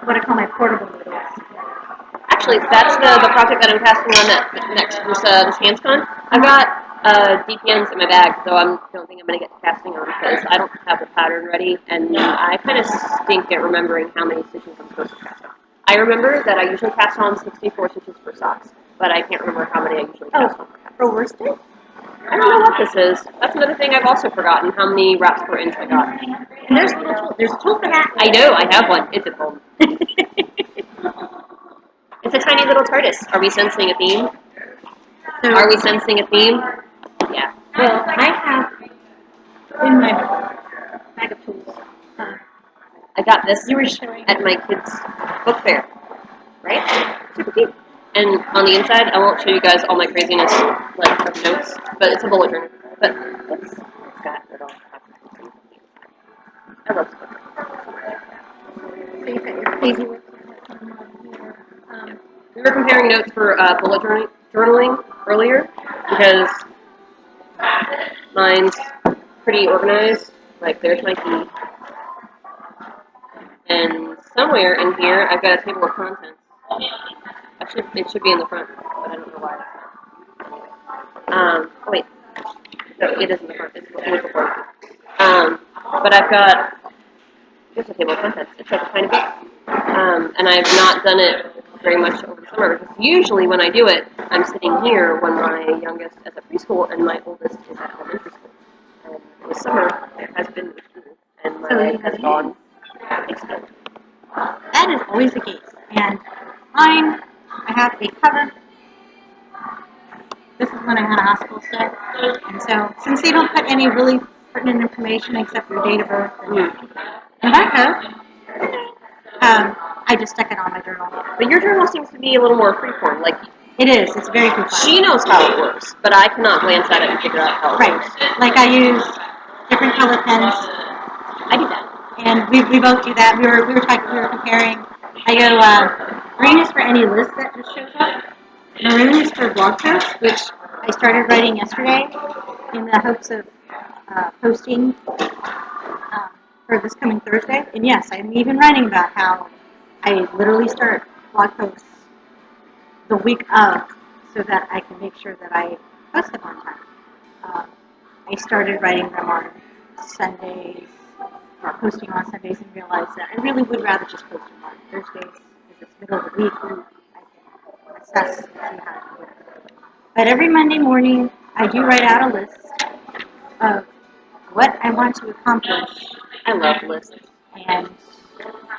what I call my portable noodles. Actually, that's the project that I'm casting on next. This HandsCon. I've got DPNs in my bag, so I don't think I'm going to get to casting on because I don't have the pattern ready, and I kind of stink at remembering how many stitches I'm supposed to cast on. I remember that I usually cast on 64 stitches for socks, but I can't remember how many I usually cast on for hats. For worsted? I don't know what this is. That's another thing I've also forgotten, how many wraps per inch I got. And there's a tool for that. I know, I have one. It's at home. It's a tiny little TARDIS. Are we sensing a theme? So, Are we sensing a theme? Yeah. well, I have in my bag of tools. I got this You were showing at my kids' book fair. Right? Super cute. And on the inside, I won't show you guys all my craziness, like, of notes, but it's a bullet journal. But it's got little I love this book. So you've got your crazy work here. We were comparing notes for bullet journaling earlier because mine's pretty organized. Like, there's my key. And somewhere in here, I've got a table of contents. It should be in the front, but I don't know why. Wait. No, it is in the front. It's before. But I've got just a table of contents. It's like a tiny book. And I've not done it very much over the summer because usually when I do it, I'm sitting here when my youngest is at preschool and my oldest is at elementary school. And this summer there has been school and my life has gone explode. That is always the case. And mine, I have a cover. This is when I had a hospital stay. And so, since they don't put any really pertinent information except your date of birth and that code, I just stuck it on my journal. But your journal seems to be a little more freeform. Like it is. It's very freeform. She knows how it works, but I cannot glance at it and figure out how it works. Like I use different color pens. I do that. And we both do that. We were comparing. I go, green is for any list that just shows up. Maroon is for blog posts, which I started writing yesterday in the hopes of posting for this coming Thursday. And yes, I'm even writing about how I literally start blog posts the week of so that I can make sure that I post them on time. I started writing them on Sundays, or posting on Sundays, and realized that I really would rather just post them on Thursdays because it's middle of the week and I can assess and see how to do it. But every Monday morning, I do write out a list of what I want to accomplish. I love lists. And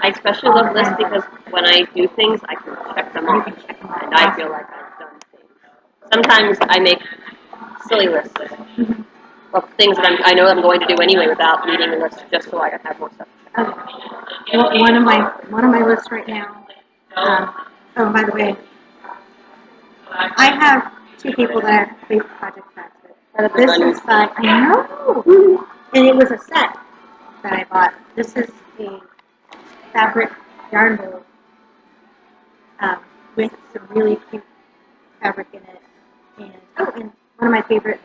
I especially love lists because when I do things, I can check them off. And I feel like I've done things. Sometimes I make silly lists of things that I know I'm going to do anyway without needing a list just so I can have more stuff. Okay. Well, one of my lists right now. Oh, by the way, I have two people that I have complete project sets with. This is I know, and it was a set that I bought. This is a fabric yarn bowl with some really cute fabric in it, and one of my favorite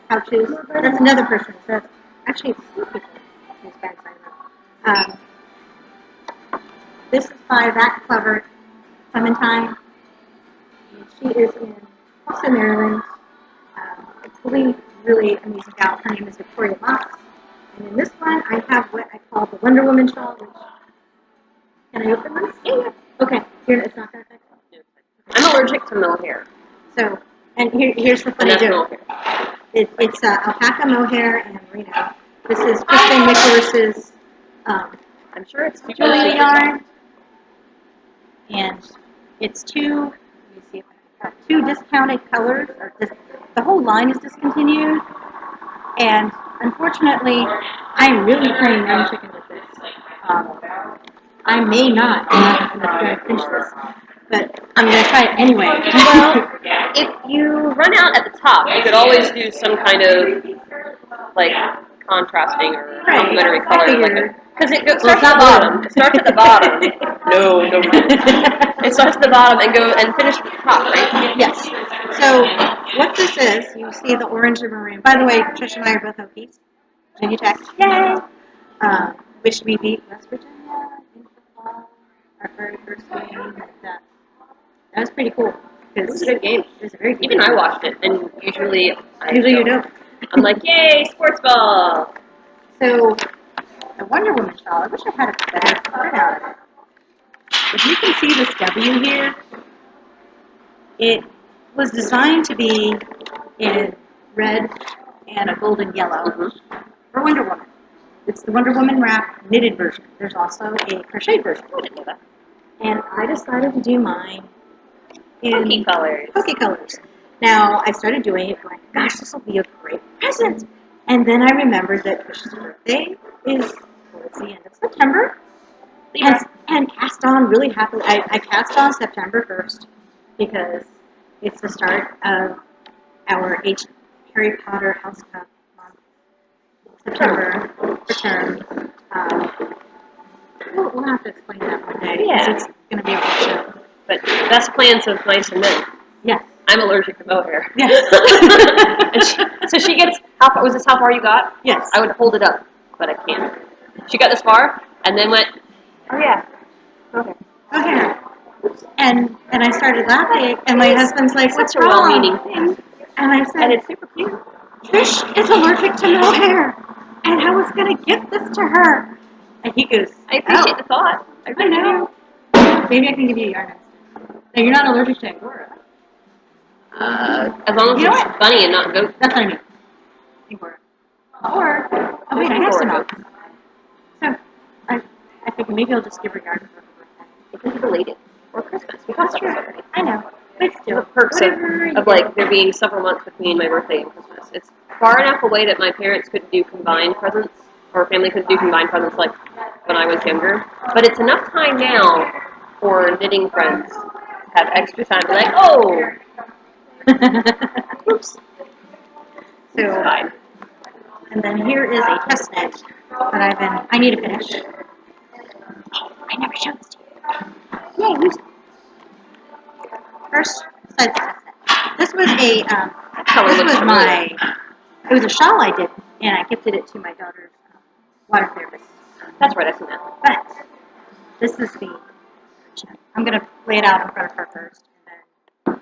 pouches. That's another person. So actually, it's two people whose bags I love. This is by That Clever Clementine. And she is in Boston, Maryland. It's really amazing gal. Her name is Victoria Moss. And in this one, I have what I call the Wonder Woman shawl. Which, can I open this? Yeah. Okay. Here, it's not going to affect me. I'm allergic to mohair. So, and here's the funny joke. It's alpaca, mohair, and merino. This is Kristen Nicholas's I'm sure it's Julia yarn. And it's two discounted colors. The whole line is discontinued. And unfortunately, I'm really playing young chicken with this. I may not. I'm not going to finish this. But I'm going to try it anyway. Well, if you run out at the top, you could always do some kind of like contrasting or complementary color. Because starts at the bottom. It starts at the bottom. No. It starts at the bottom and finish at the top, right? Yes. So what this is, you see the orange and maroon. By the way, Trish and I are both Hokies. Virginia Tech. Yay! Which we beat West Virginia in football our very first game. That was pretty cool. It was a good game. It was a very good game. I watched it, and usually you don't. I'm like, yay, sports ball! So, the Wonder Woman shawl, I wish I had a better print out of it. If you can see this W here, it was designed to be in red and a golden yellow for Wonder Woman. It's the Wonder Woman wrap knitted version. There's also a crocheted version. I didn't know that. And I decided to do mine in Pokey colors. Now, I started doing it going, gosh, this will be a great present. And then I remembered that Trish's birthday is towards the end of September. And cast on really happily. I cast on September 1st because it's the start of our Harry Potter House Cup month. September for term. We'll have to explain that one day. Yeah. It's going to be a good show. But best plans of mice and men. Yes. I'm allergic to mohair. Yes. So she gets, was this how far you got? Yes. I would hold it up, but I can't. She got this far, and then went, Oh yeah. Okay. Okay. And I started laughing, and my husband's like, "What's Such a well-meaning wrong?" thing, And I and said, it's super cute. "Trish is allergic to mohair, and I was gonna give this to her." And he goes, I appreciate "Oh, the thought. I I really know. do. Maybe I can give you a yarn instead." Now you're not allergic to Angora. As long as You know it's what? funny and not goat. That's what I mean. Angora. Or oh wait, I have some out. So I think maybe I'll just give her yarn for her birthday. It can be belated or Christmas. We talked about this already. I know, but still, The perks of like there being several months between my birthday and Christmas. It's far enough away that my parents could do combined presents, or family could do combined presents like when I was younger. But it's enough time now for knitting friends to have extra time to be like, oh, oops. So, Fine. and then here is a test net that I need to finish. I never showed this to you. Yay, use it. First, besides the test net. This was it was a shawl I did, and I gifted it to my daughter's water therapist. That's right, I seen that. But, this is I'm going to lay it out in front of her first, and then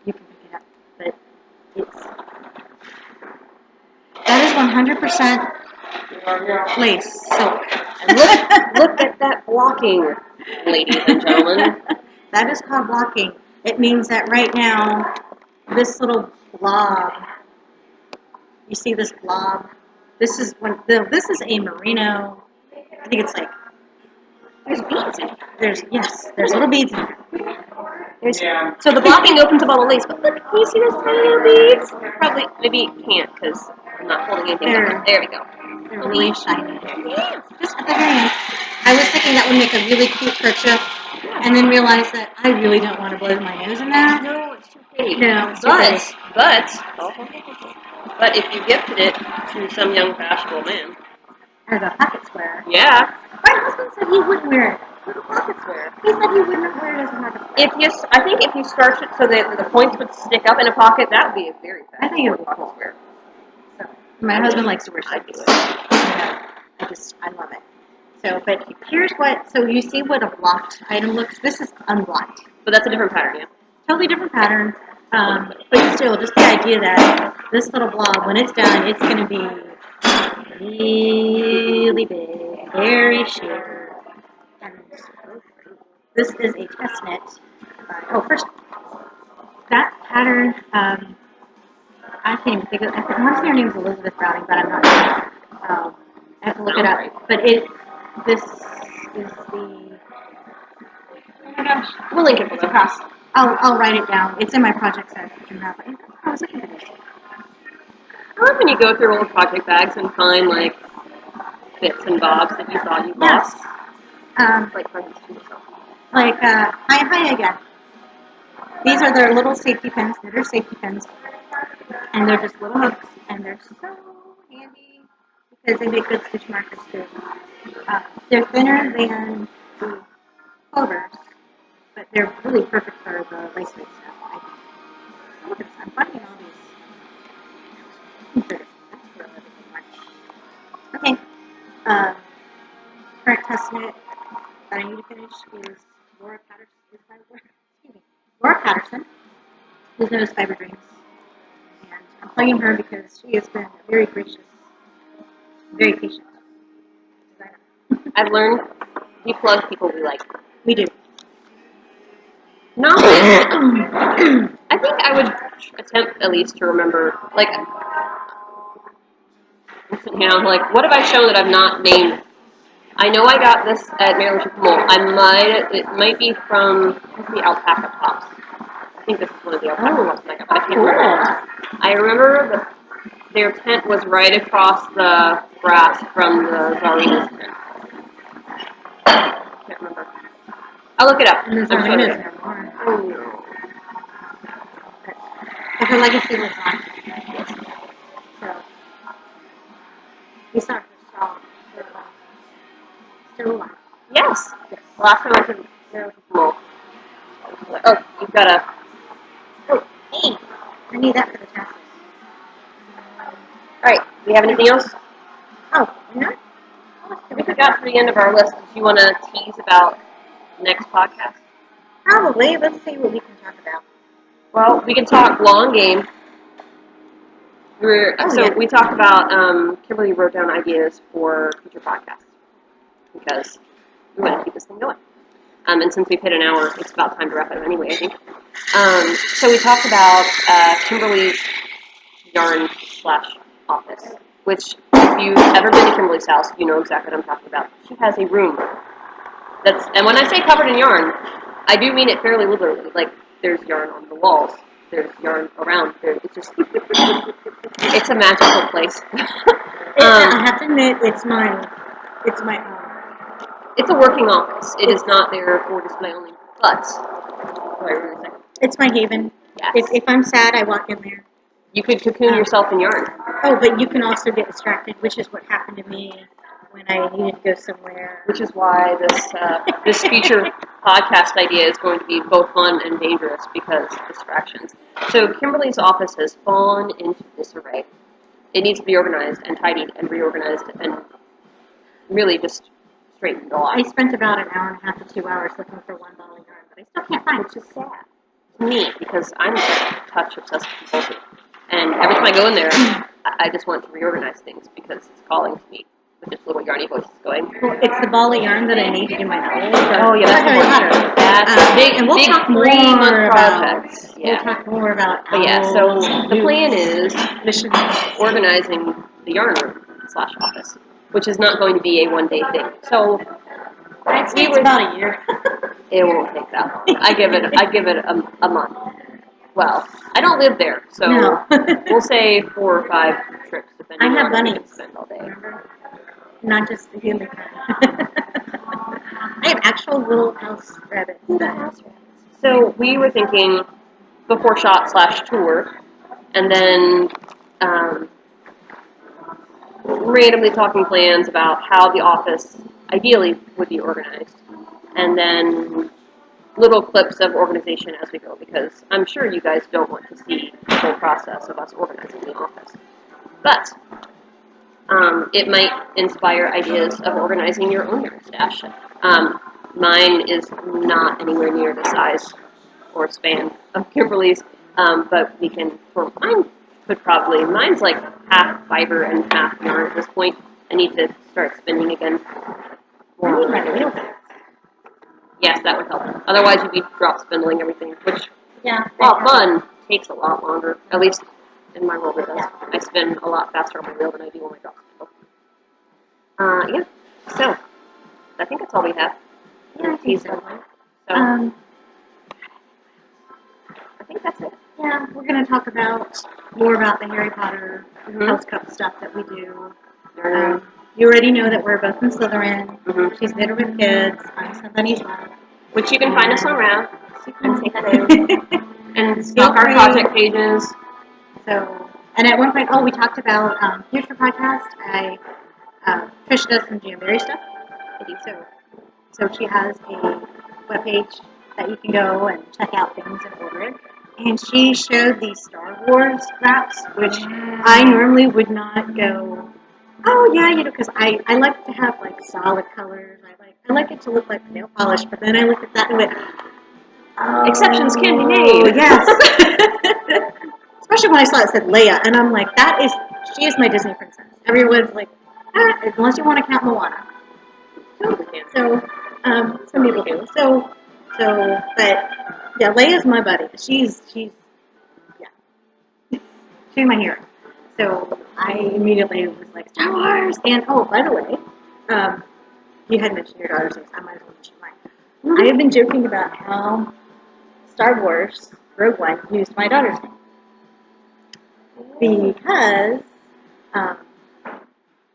you can pick it up. But that is 100% lace silk. And look at that blocking, ladies and gentlemen. That is called blocking. It means that right now, this little blob, you see this blob? This is a merino. I think it's like There's beads in it. There's little beads in there. So the blocking opens up all the lace, but look, can you see those tiny little beads? Maybe you can't because I'm not holding anything up. There we go. They're really shiny. Yeah, just at the very end. I was thinking that would make a really cute kerchief, and then realized that I really don't want to blow my nose in that. No, it's too pretty. No, it's too pretty. But if you gifted it to some young fashionable man. As a pocket square. Yeah. My husband said he wouldn't wear it. As a pocket square. He said he wouldn't wear it as a pocket square. I think if you starch it so that the points would stick up in a pocket, that would be a very fashionable I think it would be pocket cool. square. So, my husband likes to wear silks. I love it. So, but here's so you see what a blocked item looks. This is unblocked. But that's a different pattern, yeah. Totally different pattern. But still, just the idea that this little blob, when it's done, it's going to be really big, very sheer. And this is a test knit. First, that pattern, I can't even think of it. I want to say her name is Elizabeth Browning, but I'm not sure. I have to look it up. Right. But this is the, oh my gosh, We'll link it below. across. I'll write it down. It's in my project set. I was looking for this. I love when you go through old project bags and find like bits and bobs that you thought you lost. Like presents to yourself. Hi again. These are their little safety pins. They're safety pins. And they're just little hooks, and they're so handy because they make good stitch markers too. They're thinner than the clovers, but they're really perfect for the lace weight stuff. Look at this. I'm finding all these. Okay. Current test knit that I need to finish is Laura Patterson, who's known as Fiber Dreams. And I'm plugging her because she has been very gracious, very patient. I've learned we plug people we like. We do. No. I think I would attempt at least to remember, like, what have I shown that I've not named? I know I got this at Maryland Super Bowl. It might be from the alpaca tops. I think this is one of the alpaca tops that I got, but I can't remember. I remember their tent was right across the grass from the Czarina's tent. I can't remember. I'll look it up. And the Czarina's no more. Oh no. But her legacy lives on. Yes. So, we saw her shawl. Still alive. Yes. Last time I was in Maryland Super Bowl. Oh, you've got a... Oh, hey! I need that for the tassels. Alright, do you have anything else? Oh, no? Oh, let's go think we got to the end of our list. Do you want to tease about next podcast? Probably. Let's see what we can talk about. Well, we can talk long game. We talked about, Kimberly wrote down ideas for future podcasts because we want to keep this thing going. And since we've hit an hour, it's about time to wrap it up anyway, I think. So we talked about Kimberly's yarn / office, which if you've ever been to Kimberly's house, you know exactly what I'm talking about. She has a room and when I say covered in yarn, I do mean it fairly literally. Like, there's yarn on the walls, there's yarn around, it's a magical place. I have to admit, it's my It's a working office. It is not there for display only, but it's my haven. Yes. If I'm sad, I walk in there. You could cocoon yourself in yarn. Oh, but you can also get distracted, which is what happened to me when I needed to go somewhere. Which is why this future podcast idea is going to be both fun and dangerous because of distractions. So Kimberly's office has fallen into disarray. It needs to be organized and tidied and reorganized and really just straightened a lot. I spent about an hour and a half to 2 hours looking for one ball of yarn, but I still can't find it. Which is sad to me because I'm a touch obsessive compulsive. And every time I go in there, I just want to reorganize things because it's calling to me with this little yarny voice going. Well, it's the ball of yarn that I need to do my novel. Oh, yeah, that's important. That's big, and we'll big talk more 3-month about, projects. Yeah. We'll talk more about But yeah, so the plan is missions. organizing the yarn room / office, which is not going to be a one-day thing. So I'd say it's about a year. It won't take that long. I give it a month. Well, I don't live there, so No. we'll say 4 or 5 trips, depending I have on bunnies. where we spend all day. Not just the human kind. I have actual little house rabbits. So we were thinking before shot / tour, and then randomly talking plans about how the office ideally would be organized, and then little clips of organization as we go, because I'm sure you guys don't want to see the whole process of us organizing the office. But it might inspire ideas of organizing your own yarn stash. Mine is not anywhere near the size or span of Kimberly's, but we can, for mine's like half fiber and half yarn at this point. I need to start spinning again. I need my wheel back. Yes, that would help. Otherwise, you'd be drop spindling everything, which, Yeah. while fun, takes a lot longer. At least in my world it does. I spin a lot faster on my wheel than I do on my drop spindle. Yeah. So, I think that's all we have. Yeah, I think so. So, I think that's it. Yeah, we're going to talk more about the Harry Potter Mhm. House Cup stuff that we do. You already know that we're both in Slytherin. Mhm. She's knitterwithkids. I'm somebunnyslove. Which you can find us on Rav and say hello and stalk our free. project pages. So, and at one point, we talked about future podcast. Trish does some Jamberry stuff. So she has a webpage that you can go and check out things and order it. And she showed these Star Wars wraps, which I normally would not go, oh yeah, because I like to have like solid colors. I like it to look like nail polish, but then I look at that and went, oh, Exceptions can be made. Yes. Especially when I saw it said Leia, and I'm like, she is my Disney princess. Everyone's like, unless you want to count Moana. So, some people do. So, but yeah, Leia's my buddy. She's my hero. So I immediately was like, Star Wars! And by the way, you had mentioned your daughter's name, so I might as well mention mine. I have been joking about how Star Wars Rogue One used my daughter's name. Because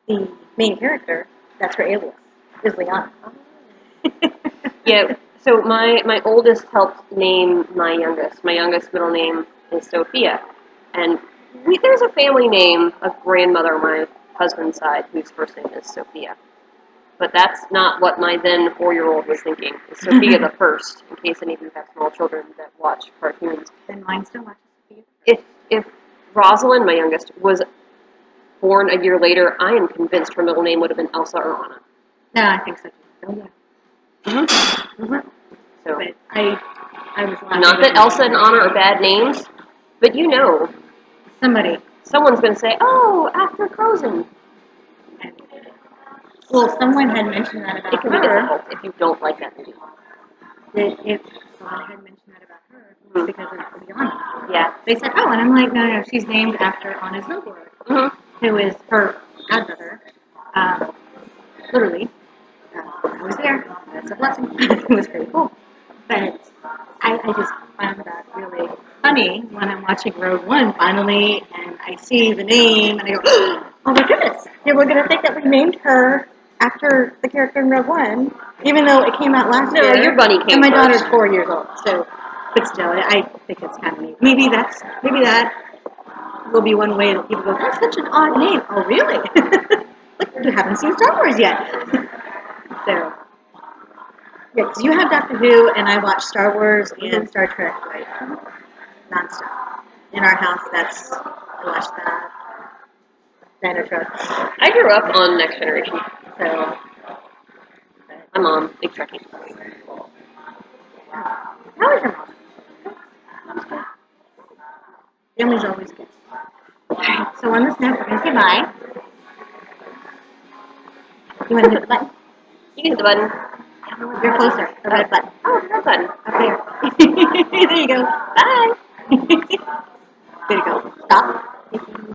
the main character, that's her alias, is Liana. Yeah, so my oldest helped name my youngest. My youngest middle name is Sophia. And there's a family name of grandmother on my husband's side whose first name is Sophia. But that's not what my then 4-year-old was thinking. It's Sophia the First, in case any of you have small children that watch cartoons. And mine still watches Sophia. If Rosalind, my youngest, was born a year later, I am convinced her middle name would have been Elsa or Anna. No, I think so. Too. So, But I was laughing. not that Elsa and Anna are bad names, but you know, someone's going to say, "Oh, after Frozen." Well, someone had mentioned that It about can be her. difficult if you don't like that movie. If someone had mentioned that about her because of Anna. Yeah. They said, oh, and I'm like, no, she's named after Anna Zilberg, who is her godmother. Literally. I was there. That's a blessing. It was pretty cool. But I just found that really funny when I'm watching Rogue One finally, and I see the name, and I go, oh my goodness, they were going to think that we named her after the character in Rogue One, even though it came out last year. No, your bunny came and my first. daughter's 4 years old, so, but still, I think it's kind of neat. Maybe that will be one way that people go, that's such an odd name. Oh, really? Look, you haven't seen Star Wars yet. So, yeah, 'cause you have Doctor Who, and I watch Star Wars and Star Trek, like, nonstop. In our house, I watch that. Dino Trucks. I grew up on Next Generation. So, My mom, big Trekkie. how is your mom? Family's always good. Alright, so on this note, we're going to say bye. You want to hit the button? You can hit the button. You're closer. The red button. Oh, the red button. Up there. There you go. Bye.